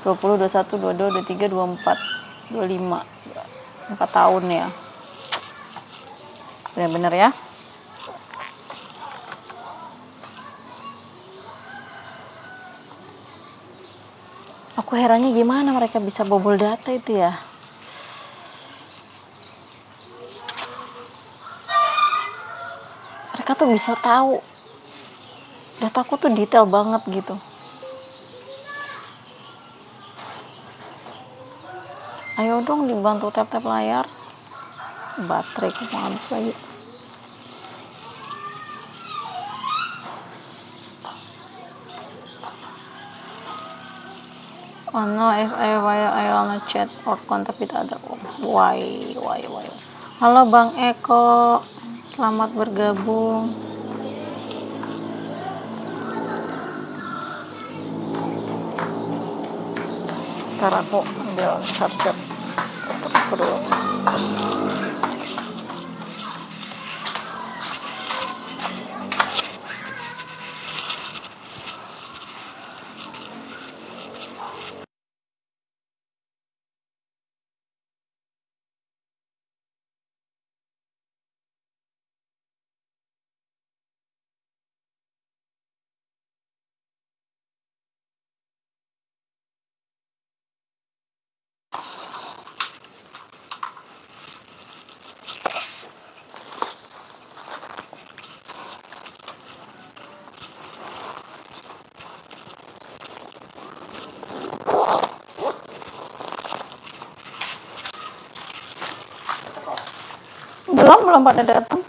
20, 21, 22, 23, 24, 25. 4 tahun ya. Bener-bener ya. Aku herannya gimana mereka bisa bobol data itu ya. Mereka tuh bisa tahu dataku tuh detail banget gitu. Ayo dong dibantu tap layar. Baterai ku mau habis lagi. Oh no, if I wanna chat or contact with other. Why? Halo Bang Eko, selamat bergabung. Ntar aku ambil charger untuk aku dulu. Belum pada datang.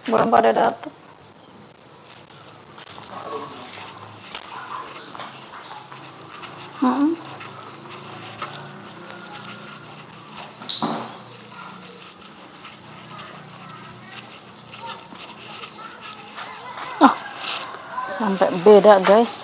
Belum pada datang. Oh, sampai beda guys.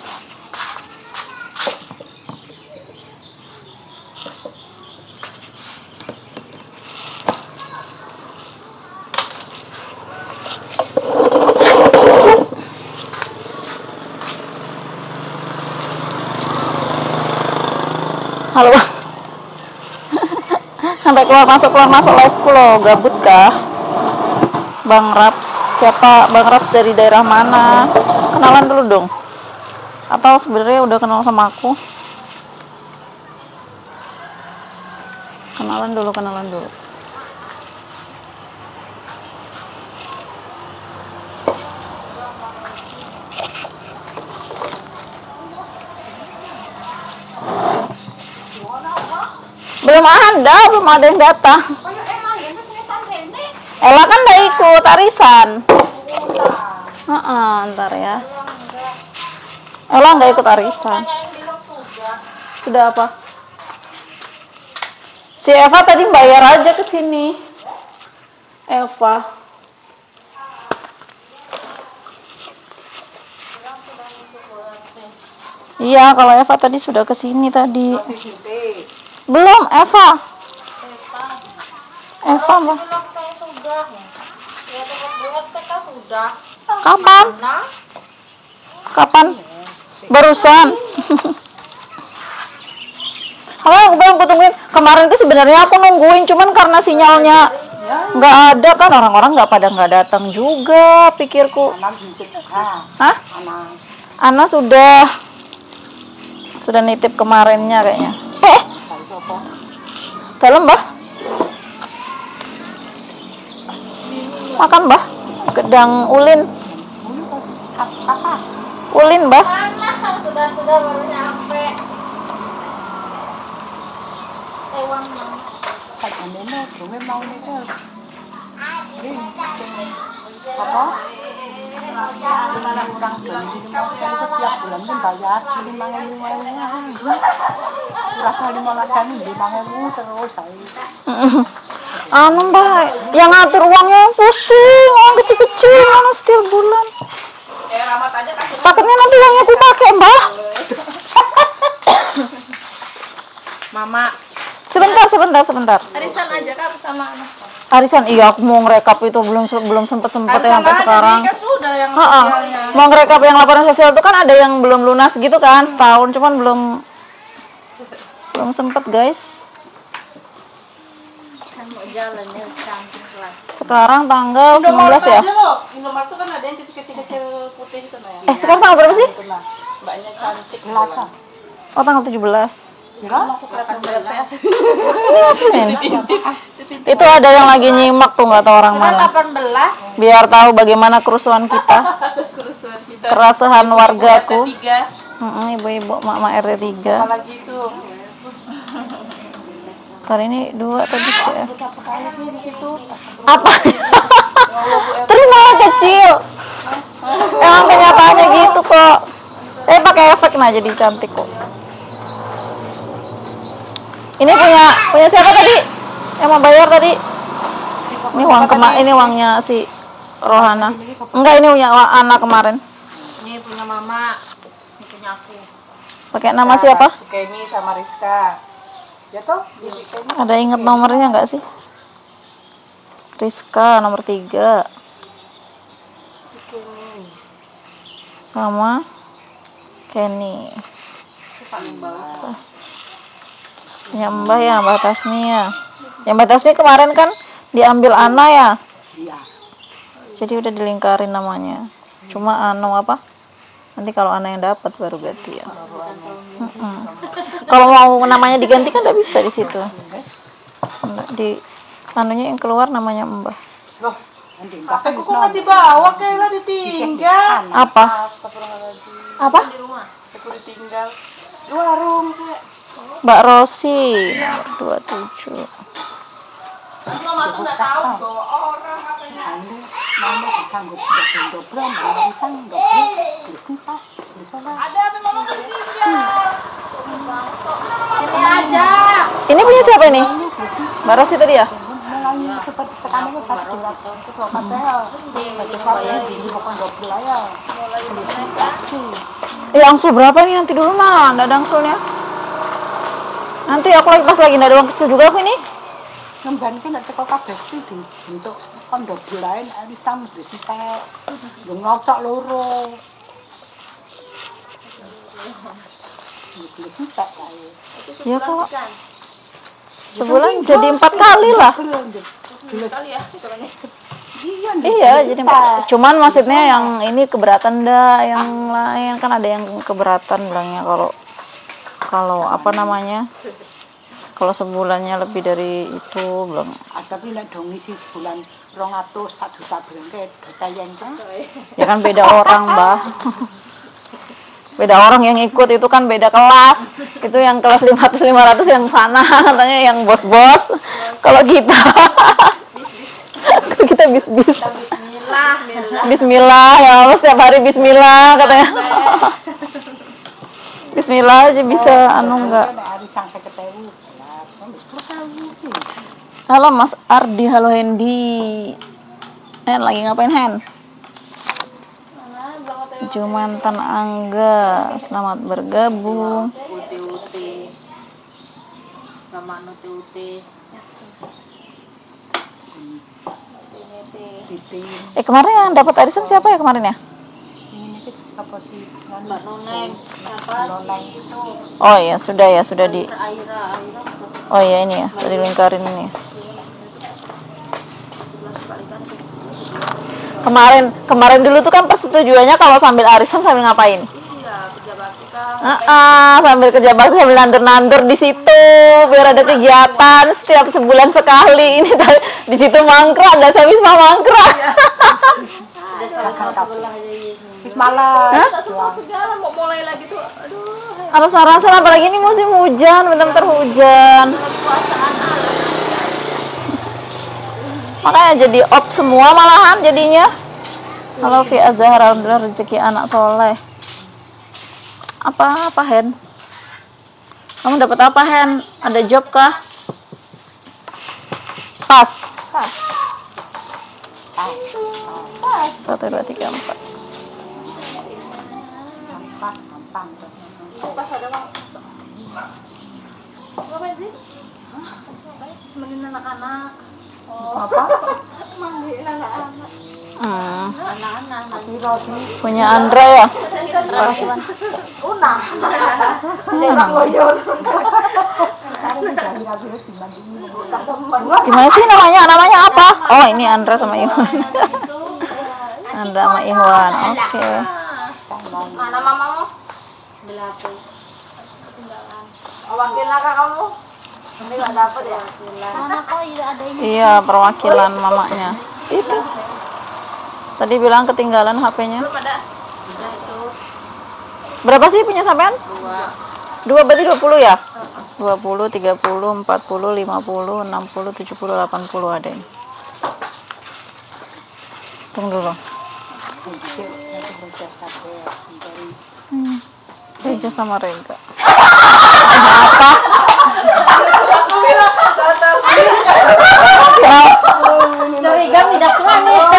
Halo. Sampai keluar masuk live ku loh, gabut kah? Bang Raps, siapa Bang Raps, dari daerah mana? Kenalan dulu dong. Atau sebenarnya udah kenal sama aku? Kenalan dulu, kenalan dulu. Belum ada yang datang. Ella kan udah ikut arisan. Ntar ya. Ella nggak ikut arisan. Sudah apa? Si Eva tadi bayar aja ke sini. Eva. Iya, kalau Eva tadi sudah ke sini tadi. Belum, Eva. Eva, Mbak. Kapan? Kapan? Barusan. Kalau aku bilang aku tungguin, kemarin tuh sebenarnya aku nungguin, cuman karena sinyalnya nggak ada kan, orang-orang nggak datang juga, pikirku. Hah? Ana sudah nitip kemarinnya kayaknya. Dalam, Mbah. Makan, Mbah. Gedang ulin. Ulin, Mbah. Sudah baru nyampe. Anu, Mbak, yang ngatur uangnya yang pusing, uang kecil-kecil, anu setiap bulan. Takutnya nanti uangnya aku pakai, Mbak. Mama. Sebentar. Arisan aja kan sama anak. Arisan, iya aku mau ngerekap itu belum sempet ya sampai sekarang. Mau ngerekap yang laporan sosial itu kan ada yang belum lunas gitu kan, setahun, cuman belum sempet, guys. Kan mau jalannya cantik lah. Sekarang tanggal 19 ya? Indomaret tuh kan ada yang kecil putih itu nah ya. Sekarang tanggal berapa sih? Mbaknya cantik. Oh, tanggal 17. Masuk ya. Itu ada yang lagi nyimak tuh, nggak tahu orang mana. 18. Biar tahu bagaimana kerusuhan kita. Kerasuhan wargaku. Ibu-ibu mak RT 3. Apalagi itu. Kali ini 2 tadi sih ya. Besar sekali sih di situ. Apa? Terus malah kecil. Emang kenyataannya gitu kok. Pakai efek nah jadi cantik kok. Ini punya siapa tadi? Yang mau bayar tadi? Ini uangnya si Rohana. Enggak, ini punya anak kemarin. Ini punya Mama. Ini punya aku. Pakai nama siapa? Sukeni sama Rizka. Ya toh? Ada inget nomornya nggak sih? Rizka nomor 3. Sukeni. Sama Kenny. Paling bawah. Ya Mbak Tasmi ya. Yang Mbak Tasmi kemarin kan diambil Ana ya. Iya. Jadi udah dilingkarin namanya. Cuma Anu apa? Nanti kalau Ana yang dapat baru ganti ya. Kalau mau namanya diganti kan nggak bisa di situ. Di anunya yang keluar namanya Mbah. Loh, aku kok dibawa kayak ditinggal. Apa? Apa? Di rumah. Aku ditinggal. Di warung sih. Mbak Rosi 27. Mama tuh nggak tahu bahwa orang apa ini. Mama disanggup dobrak, ada memang ketinggal. Sini aja. Ini punya siapa ini? Mbak Rosi tadi ya? Angsul berapa nih nanti dulu mah? Nggak ada angsulnya. Nanti aku pas lagi nggak ada uang kecil juga aku ini. Ngemban kan ada kok kabeh iki bentuk kondo bulain arisan wis entek. Yo ngocok loro. Ya kok. Sebulan jadi 4 kali lah. Iya, jadi 4. Cuman maksudnya yang ini keberatan dah, yang lain kan ada yang keberatan bilangnya kalau apa namanya? Kalau sebulannya lebih dari itu belum. Tapi nek dong ngisi bulan 200 1 juta berengke detayen kan. Ya kan beda orang, Mbah. Beda orang yang ikut itu kan beda kelas. Itu yang kelas 500 yang sana katanya yang bos-bos. Kalau kita kita bis-bis. Bismillah ya Allah, setiap hari bismillah katanya. Bismillah aja bisa enggak. Halo Mas Ardi, halo Hendy. Lagi ngapain Hen? Jumantan Angga, selamat bergabung. Uti-uti. Mama uti-uti. Kemarin yang dapat arisan siapa ya kemarin ya? Apa sih? Mbak Noneng. Oh iya, sudah di. Oh iya ini ya, dari lingkarin ini. Kemarin dulu tuh kan persetujuannya kalau sambil arisan sambil ngapain? Iya, kerja bakti kan. Sambil kerja bakti sambil nandur-nandur di situ biar ada kegiatan setiap sebulan sekali. Ini di situ mangkrak, ada Wisma mangkrak. Malah Segala mau mulai lagi tuh. Aduh. Rasa-rasa apalagi ini musim hujan, benar-benar hujan. Makanya jadi op semua malahan jadinya. Halo Fi Azhar, alhamdulillah rezeki anak soleh. Apa Hen? Kamu dapat apa Hen? Ada job kah? Pas. 1, 2, 3, 4. gampang. Pas ada bang. Ngapain sih? Mandiin anak-anak. Apa? Mandiin anak-anak. Anak-anak. Punya Andra ya? Unah. Gimana sih namanya? Namanya apa? Oh ini Andra sama Iwan. Andra sama Iwan. Oke. Mana mamamu? Belakang. Ketinggalan. Wakil kakak kamu? Ini nggak dapet ya? Mana kok ada ini? Iya, perwakilan mamanya. Itu. Tadi bilang ketinggalan HP-nya. Belum ada. Udah itu. Berapa sih punya sampean? 2. 2 berarti 20 ya? 20, 30, 40, 50, 60, 70, 80 ada ini. Tunggu dulu. Rega sama Rega. Apa? Serigam tidak semangat.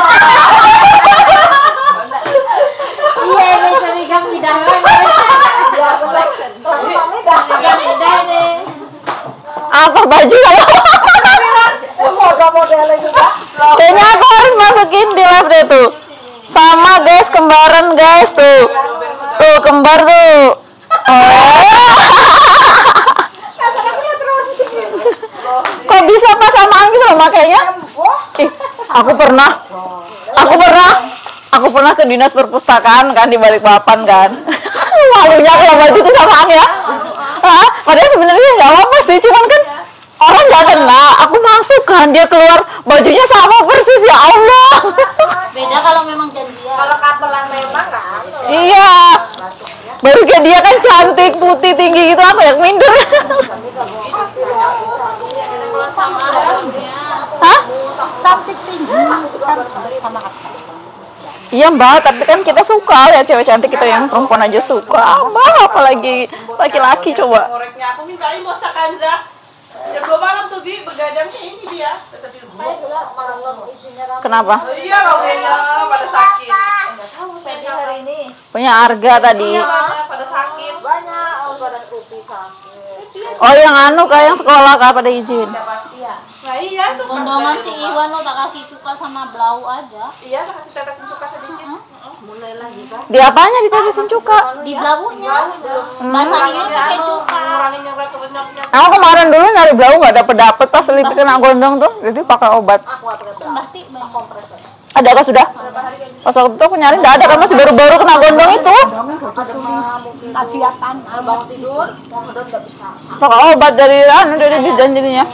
Iya ini serigam tidak semangat. Serigam tidak ini. Apa baju kamu? Model-modelnya juga. Kayaknya aku harus masukin di live deh tuh. Sama guys, kembaran guys tuh. Tuh kembar tuh. Kok bisa pas samaan gitu loh makanya? Aku pernah ke dinas perpustakaan kan di Balikpapan kan. Malunya kalau baju tuh samaan ya. Padahal sebenarnya nggak apa-apa sih, cuman kan orang nggak kena. Aku masuk kan, dia keluar bajunya sama persis, ya Allah. Beda kalau memang janjian. Kalau kapelan memang kan. Iya. Baru kayak dia kan cantik, putih, tinggi gitu, aku yang minder. Sama orangnya. Hah? Cantik tinggi kan sama apa? Iya Mbak, tapi kan kita suka lihat cewek cantik, kita yang perempuan aja suka. Mbak, apalagi laki-laki coba. Koreknya aku mintain Mosa Kanza. Jam 2 malam tuh Bi, begadangnya ini dia. Kenapa? Oh, iya, rambutnya pada sakit. Hari ini Punya Arga tadi. Iya, pada sakit. banyak pada kopi sakit. Oh yang anu kah, yang sekolah kah pada izin? Iya. Nah iya tuh. Kondoman si Iwan lo tak kasih suka sama blau aja. Iya, tak kasih tetesin suka sedikit. Mulai lagi kan. Di apanya ditetesin cuka? Di blaunya. Basahnya pakai cuka. Ngurangin yang berat kebenyoknya. Aku kemarin dulu nyari blau nggak dapet pas lip kena gondong tuh, jadi pakai obat. Pasti kompresor. Ada kah sudah? Pas waktu itu aku nyari nggak ada, kan masih baru-baru kena gondong itu. Kasiatan. Bangun tidur, mau ngedot nggak bisa. Pakai obat dari bidan jadinya.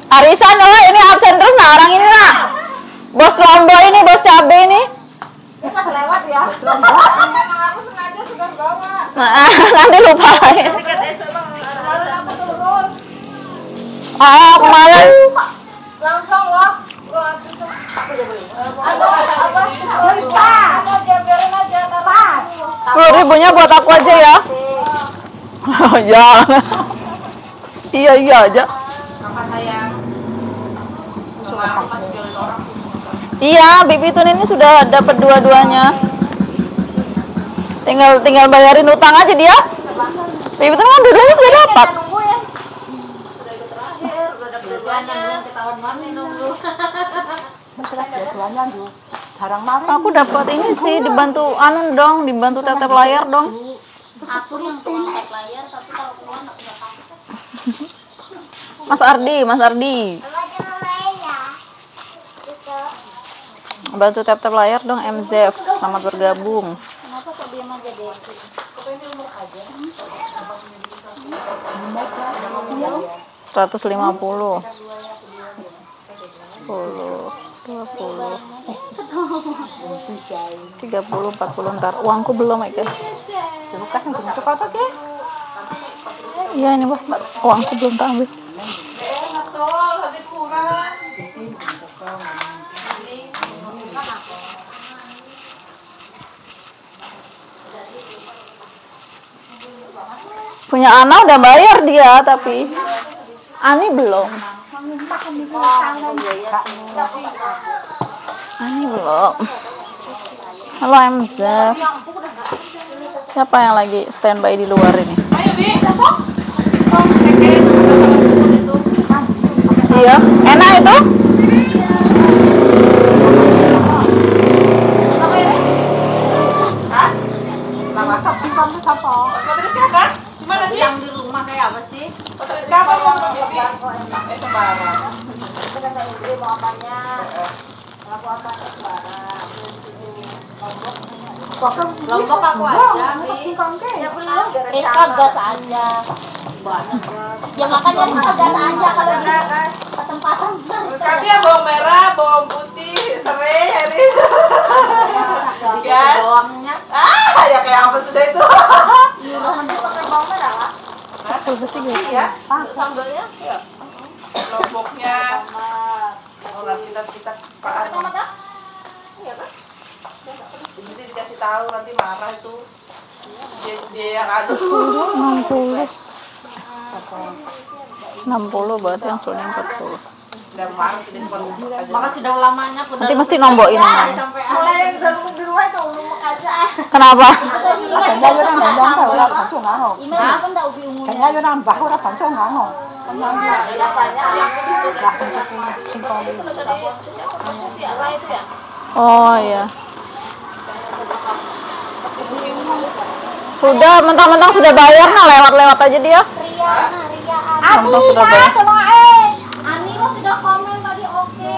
Arisan, oh ini absen terus nah orang ini nak. Bos Lombok ini, bos cabe ini. Ini pas lewat ya. Emang aku sengaja sudah bawa. Nah, nanti lupa. Kemarin aku turun. Ah, kemarin. Langsung loh. Gua langsung. Aduh, apa? Lupa. Mau diambilin aja telat. 10.000-nya buat aku aja ya. Oh, ya. Iya aja. Kakak sayang. Sama aku masih jualin orang. Iya, Bibi Tun ini sudah dapat dua-duanya. Tinggal bayarin utang aja dia. Bibi Tun kan dua-duanya sudah dapat. Nungguin. Udah ikut terakhir, udah dapet dua-duanya. Ketahuan mana nunggu. Dua-duanya tuh jarang marah. Aku dapat ini sih dibantu dibantu tetep layar dong. Aku yang tukang tag layar, tapi kalau keluar nggak punya paket. Mas Ardi. Bantu tap-tap layar dong MZ. Selamat bergabung. Kenapa kok diam aja deh? 150. 10, 20, 30, 40 ntar. Uangku belum ya guys. Bukan yang bentuk apa sih? Iya ini Mbak. Uangku belum tak ambil. Punya Ana udah bayar dia tapi Ani belum. Ani belum. Halo MZ. Siapa yang lagi standby di luar ini? Ayo, Bi. Iya, enak itu? Hah? Nama sapi kamu siapa? Motoris siapa? Gimana sih? Yang di rumah kayak apa sih? Motoris siapa yang Bibi? Sembarang. Itu kata Indri mau apanya? Aku apanya sembarang. Lombok aku aja sih. Ya belum. Kita gas aja. Ya makanya kita gas aja kalau di kesempatan. Kami ya bawang merah, bawang putih, serai ini. Gas. Bawangnya. Ya kayak apa sudah itu? Iya, nanti pakai bawang merah lah. Iya. Sambalnya? Iya. Lomboknya. Orang kita Pak Tomat ah? Iya kan? Jadi dikasih tahu nanti marah itu. Dia yang aduk. 60 berarti yang seluruhnya 40. Dan marah di depan. Maka sudah lamanya aku Nanti mesti nombokin namanya. sampai mulai yang udah di rumah itu umum aja. Kenapa? Kayaknya orang ngomong tau orang bantu ngano. Email apa enggak ubi umumnya? Kayaknya orang bah orang bantu ngano. Biasanya yang itu ya. Oh iya. Sudah, mentang-mentang sudah bayar, nah lewat-lewat aja dia. Ria. Mentang sudah bayar. Ani lo sudah komen tadi oke.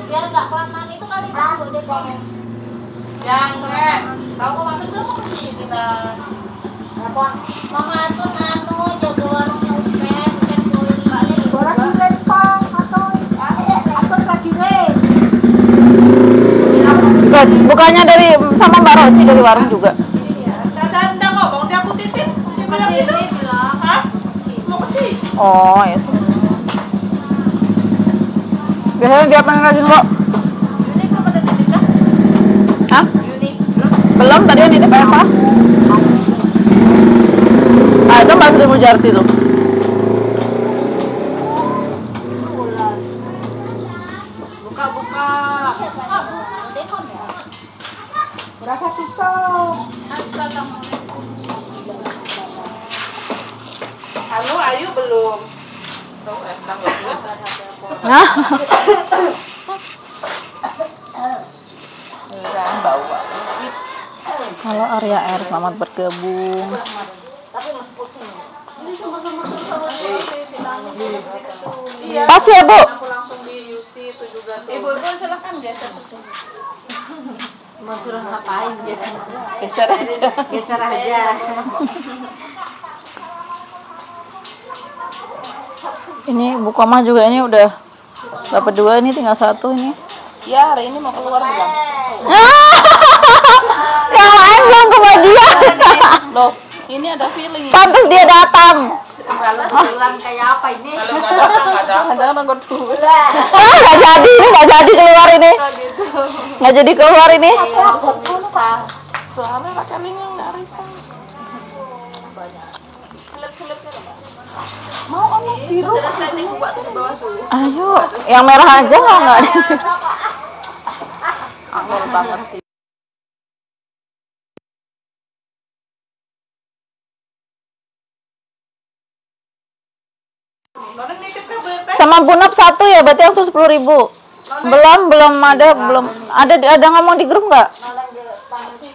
Biar enggak kelamaan itu kali tahu deh komen. Jangan. Tahu kok masuk dulu ke sini lah. Mama Atun jaga warungnya Upen beli kali. Orang lempang atau lagi res. Bukannya dari sama Mbak Rosi dari warung juga. Dan ngomong dia aku titip. Dia bilang gitu. Hah? Mau ke sini? Oh ya. Biasanya dia pengen rajin kok. Ini belum ada titik kah? Hah? Yuni belum. Belum, tadi yang nitip Eva. Ah itu Mbak Sri Mujarti tuh. Buka. Dekon ya. Berasa tutup. Asal kamu. Halo, Ayu belum. Tahu tanggal gue. Nah. Bawa. Halo Arya R, selamat bergabung. Iya. Pas ya Bu. Aku langsung di Yusit. itu juga tuh. Ibu-ibu silahkan geser ke sini. Mau suruh ngapain geser? Geser aja. Geser aja. Ini Bu Koma juga ini udah dapat 2, ini tinggal 1 ini. Ya, hari ini mau keluar bilang. Yang lain belum kebagian. Loh, ini ada feeling. Pantas dia datang. Kalau bilang kayak apa ini? Kalau nggak datang, nggak datang. Ada nomor 2. Wah, nggak jadi ini, nggak jadi keluar ini. Nggak jadi keluar ini. Soalnya rekeningnya nggak arisan. Mau anak biru. Ayo, yang merah aja nggak ada. Anggur banget sih. Sama punap 1 ya, berarti langsung 10.000. Belum ada ngomong di grup nggak?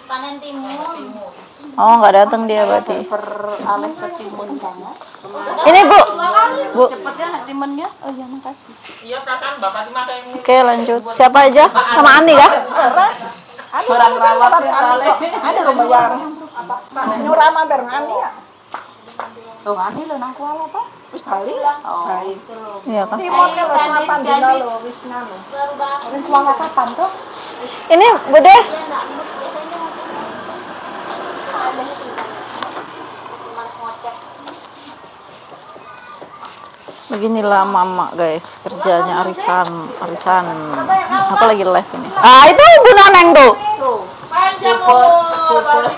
Panen timun. Oh, nggak datang dia berarti. Beralih ke timun banget. Ini Bu. Cepatnya timunnya. Oh ya, makasih. Iya, perasaan Bapak cuma kayak ini. Oke, lanjut. Siapa aja? Sama Ani kah? Barang rawatnya kali. Ada rumah yang nyurah mampir ngani ya. Tuh ngani lo nang kuala apa? Wis bali. Oh. Iya kah? Timunnya wis mapan dina lo wis nanu. Wis kuala kapan tuh? Ini Bude. Beginilah mama guys, kerjanya arisan. Apa lagi live ini? Ah, itu Bu Noneng tuh. Panjang bos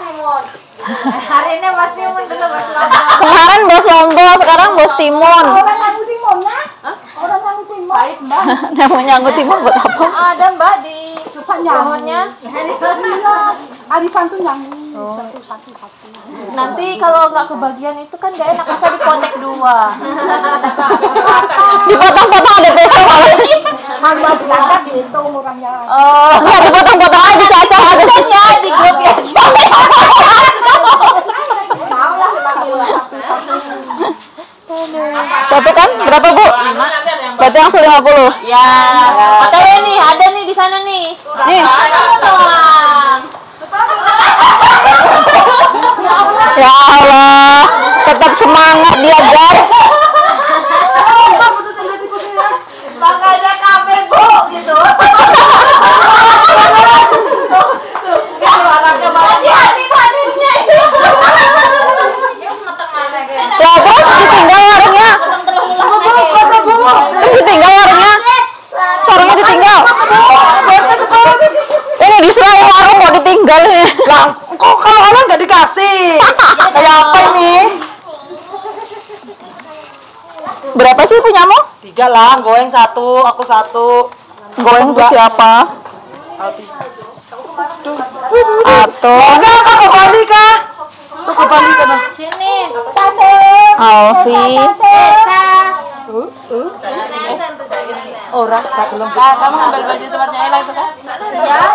timun. Hari ini Mas Timun dulu Mas Lombok. Kemarin bos Lombok, sekarang bos Timun. Orang nganggu timunnya? Orang nganggu timun. Baik, Mbak. Yang nyangkut Timun buat apa? Ada Mbak di pohonnya. Arisan tuh nyanggu. Satu. nanti kalau nggak kebagian itu kan gak enak, masa dikonek 2. Dipotong-potong ada peso malah. Kalau diangkat dihitung orangnya. Oh, nggak dipotong-potong aja cocok ada Di grup ya. Tahu lah satu kan berapa Bu? Berarti langsung 50. Ya, ada nih di sana nih. Nih. Ya Allah, tetap semangat dia guys. Makanya kafe Bu gitu. Ya terus ditinggal warungnya. Terus ditinggal warungnya. Warungnya ditinggal. Ini disuruh warung mau ditinggal nih. Lah, kok kalau orang nggak dikasih? Kayak apa ini? Berapa sih punyamu? 3 lah, goeng 1, aku 1. Goeng ke siapa? Atau Enggak, kok ke Bali kah? Kok ke Bali kan? Sini. Alfi. Orang tak belum. Kamu ambil baju tempatnya Ella itu kan?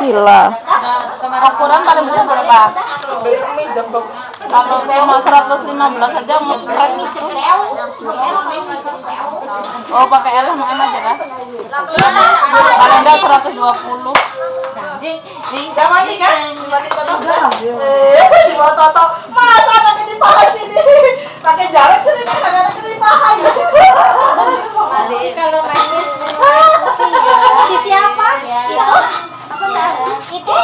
Gila. Ukuran paling besar berapa? Kalau saya mau 115 aja mau spread gitu. Oh, pakai Ella sama M aja kan? Kalau enggak 120. Jangan nih kan? Di foto. Masa pakai di paha sini? Pakai jarak sini kan pakai di paha ya. Kalau manis si siapa? Itu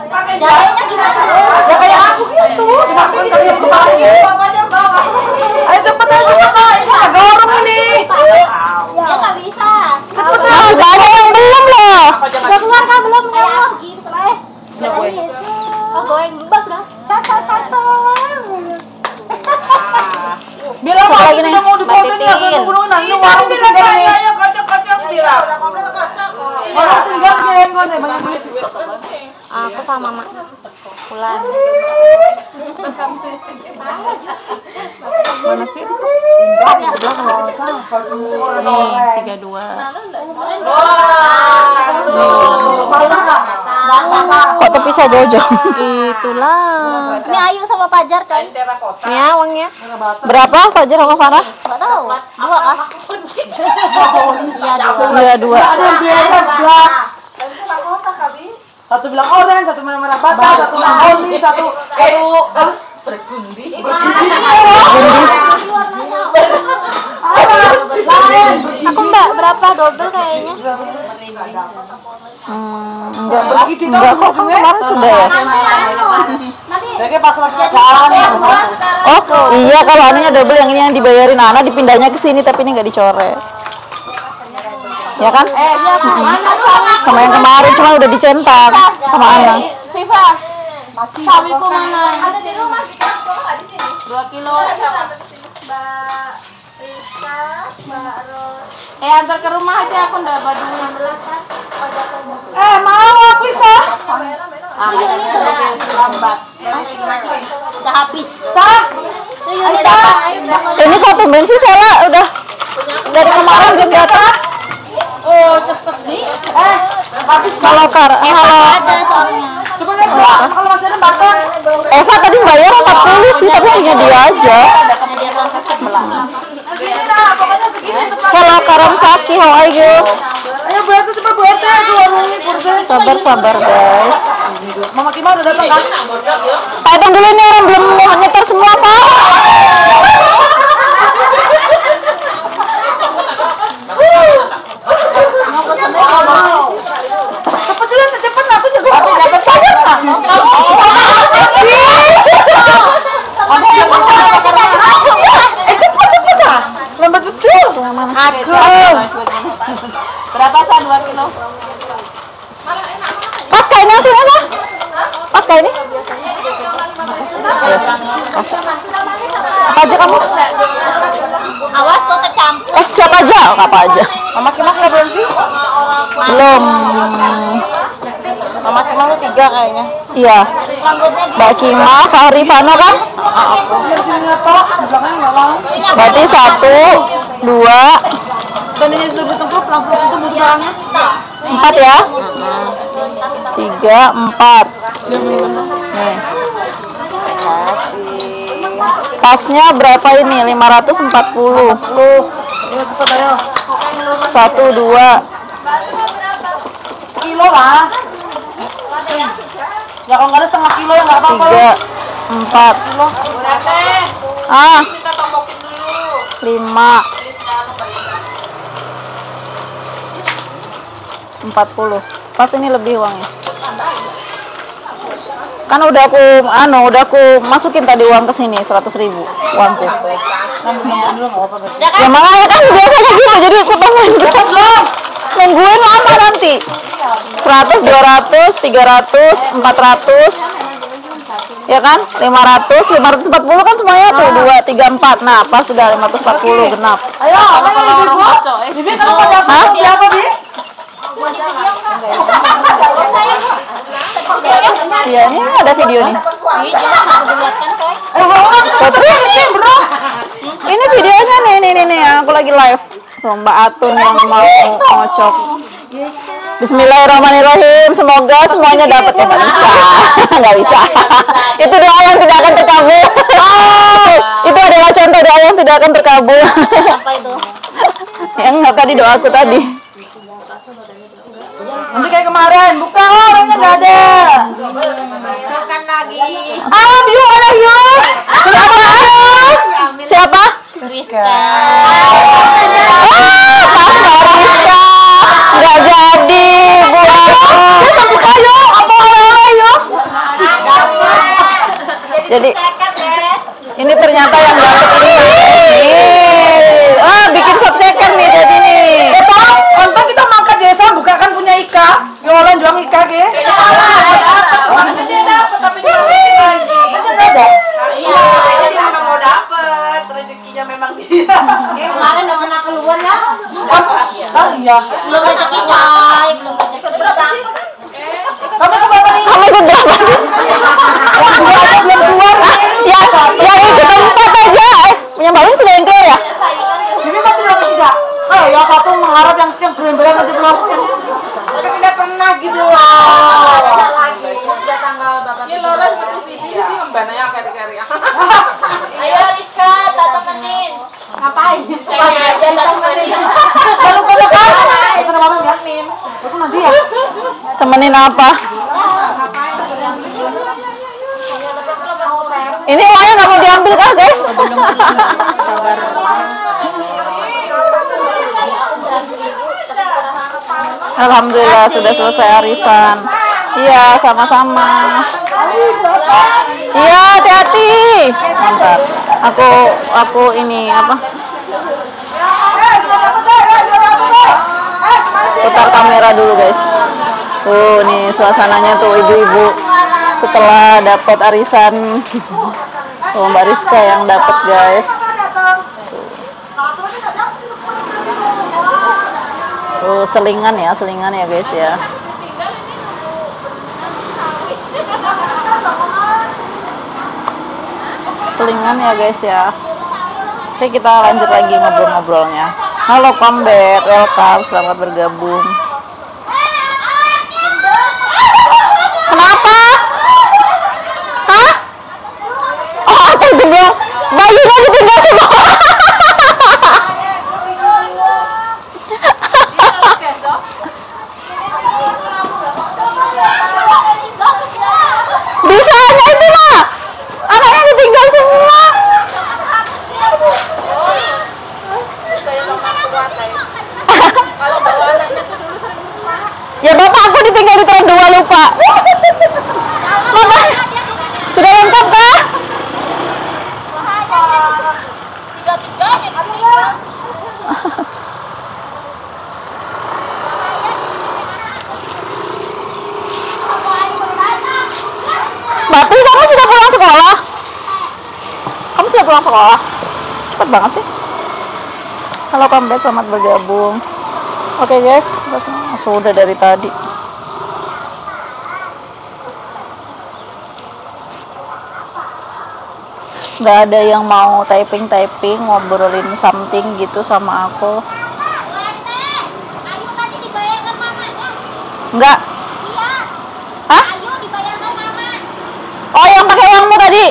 Pakai jalannya gimana? ya kayak aku gitu. Dimakan dari kemarin. Papanya bawa. Ayo cepetan. Ini agak orang ini. Dia nggak bisa. Masih banyak yang belum loh. Udah keluar kan belum? Kayak gitu. Oh, goeng lubang dah. Bilang Satu lagi nih, mau Mbak dipoto ini Titin. aku gunung nang warung bilang ayo kocok-kocok bilang. Orang tinggal geng gue banyak duit. Aku sama Mak. Pulang. Mana sih? Nih, 32. Kok terpisah jauh-jauh? Itulah. Ini Ayu sama Pajar coy. Ya, uangnya. Berapa Fajar sama Farah? Enggak tahu. 2 kah? Iya, 2. Satu bilang orange, satu merah-merah bata, satu mahoni, satu bergundi. Aku Mbak, berapa double kayaknya? Enggak kok, kemarin sudah ya. Jadi pas lagi jalan. Oh iya, kalau anunya double, yang ini yang dibayarin Ana dipindahnya ke sini tapi ini nggak dicoret. Ya kan? Sama yang kemarin cuma udah dicentak sama Ana. Siva, sawiku mana? Ada di rumah kita, kok nggak di sini? 2 kilo. Mbak Risa, Mbak Ros. Antar ke rumah aja, aku nggak baju 16 kan? Mau aku bisa. Lambat. Udah habis. Ini kok tumben sih Sela udah dari kemarin belum datang. Oh, cepet nih. Halo halo. Coba lihat kalau masih ada batang. Eva tadi bayar 40 sih, tapi hanya dia aja. Pokoknya segini. Halo Karamsaki, how are you? Ayo Bu RT, coba Bu RT ke warungnya Sabar guys. Mama Kima udah datang kan? Datang dulu nih, orang belum nyetar semua Pak. Cepet aku juga dapat banyak. Cepet ah. Lambat betul. Aku. Berapa sah 2 kilo? Pas kainnya sini apa? Pas kainnya? Apa aja kamu? Awas tuh tercampur. Siapa aja? Apa aja? Mama Kima udah berhenti? Belum. Mama Kima lu 3 kayaknya. Iya. Mbak Kima, Kak Rifana kan? Berarti 1, 2, Dan ini sudah ditunggu langsung itu butuh barangnya. 4 ya? 3, 4. Nih. Tasnya berapa ini? 540. Ayo cepet ayo. 1, 2, Kilo lah. Ya kalau nggak ada setengah kilo ya nggak apa-apa. 3, 4. Ah, Kita tombokin dulu. 5, 40. Pas ini lebih uangnya. Kan udah aku masukin tadi uang ke sini 100.000 uangku. Ya makanya kan biasanya gitu, jadi kepengen nungguin lama nanti. 100, 200, 300, 400. Ya kan? 500, 540 kan semuanya tuh 2, 3, 4. Nah, pas sudah 540 genap. Ayo, Bibi kalau mau dapat berapa Bi? Iya, ini ada video nih. Putri, ini videonya nih, aku lagi live. Tuh, Mbak Atun yang mau ngocok. Bismillahirrahmanirrahim. Semoga semuanya dapat ya, nggak bisa. Nggak bisa. Itu doa yang tidak akan terkabul. Itu adalah contoh doa yang tidak akan terkabul. Apa itu? Yang nggak tadi doaku tadi. Nanti kayak kemarin, buka orangnya nggak ada. Masukkan lagi. Yuk, ada yuk. Siapa? Rizka. Rizka. Nggak jadi buat. Buka yuk, apa oleh yuk. Jadi ini ternyata yang dapat ini. Bikin sop ceker nih jadi nih. Konten kita mangkat desa, buka kan punya Ika. Jualan juang Ika ge. Dia dapat tapi dia lagi. Iya, dia memang mau dapat. Rezekinya memang dia. Kemarin dengan anak keluar ya. Iya. Belum rezeki baik, belum rezeki berapa sih? Kamu ke berapa nih? Kamu ikut berapa? Belum keluar. Yang ikut 4 aja. Punya Mbak Win sudah yang keluar ya? Ini masih berapa tidak? Ya satu mengharap yang keren-keren nanti belum. Tapi tidak pernah gitu lah. Lagi, sudah tanggal berapa? Ini Loren betul sih ngembananya kari-kari. Ayo Rizka, tata menin. Ngapain? Aja tata menin. ngelamunin apa? Ini uangnya nggak mau diambil kah, guys? Alhamdulillah sudah selesai arisan. Iya, sama-sama. Iya, hati-hati. Mantap. Aku ini apa? Putar kamera dulu, guys. Tuh, nih suasananya tuh ibu-ibu setelah dapat arisan. Tuh, Mbak Rizka yang dapat, guys. Tuh, selingan ya guys ya. Selingan ya guys ya. Oke, kita lanjut lagi ngobrol-ngobrolnya. Halo Kombat, welcome, selamat bergabung. Kenapa? Hah? Oh, aku dibilang bayinya ditinggal semua. Bisa aja itu mah. Anaknya ditinggal semua. Ya bapak aku ditinggal di tren 2 lupa. Mama, sudah lengkap kah? Batu, kamu sudah pulang sekolah? Kamu sudah pulang sekolah? Cepet banget sih. Halo Kombat, selamat bergabung. Oke guys, sudah dari tadi. Gak ada yang mau typing ngobrolin something gitu sama aku. Enggak. Hah? Oh, yang pakai uangmu tadi?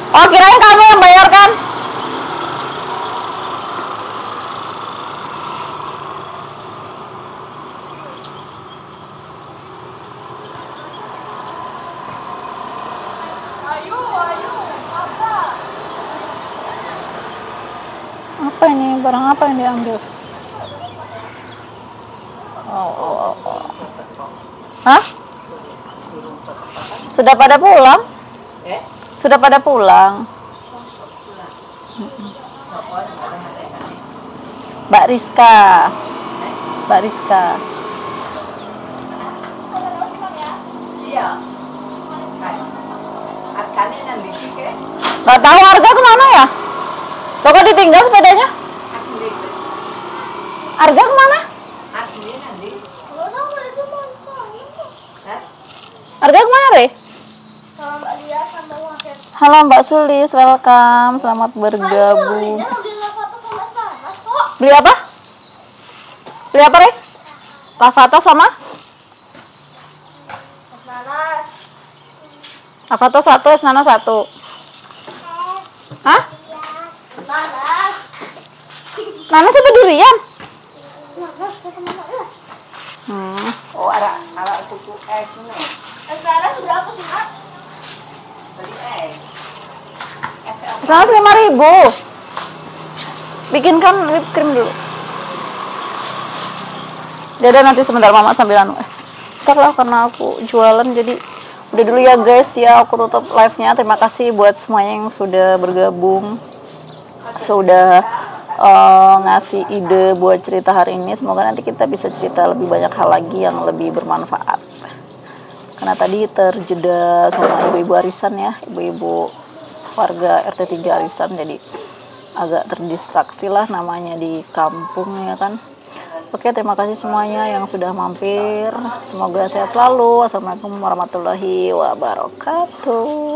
Oh, kirain kamu yang bayarkan. Apa ini? Barang apa yang diambil? Oh. Hah? Sudah pada pulang? Sudah pada pulang? Mbak Rizka. Nggak tahu Arga kemana ya? Coba ditinggal sepedanya. Arga kemana? Arga kemana deh? Halo Mbak Sulis, welcome, selamat bergabung. Beli apa? Beli apa deh? Lavato sama? Lavato 1, Esnana 1. Hah? Nanas itu durian? Oh, ada tuku es ini. Sekarang sudah apa sih, Kak? Beli es. Nanas 5.000. Bikinkan whip cream dulu. Dadah, nanti sebentar mama sambil anu. Ntar lah, karena aku jualan jadi udah dulu ya guys ya, aku tutup live-nya. Terima kasih buat semuanya yang sudah bergabung, sudah ngasih ide buat cerita hari ini. Semoga nanti kita bisa cerita lebih banyak hal lagi yang lebih bermanfaat. Karena tadi terjeda sama ibu-ibu arisan ya, ibu-ibu warga RT 3 arisan, jadi agak terdistraksi lah namanya di kampung ya kan. Oke, terima kasih semuanya yang sudah mampir. Semoga sehat selalu. Assalamualaikum warahmatullahi wabarakatuh.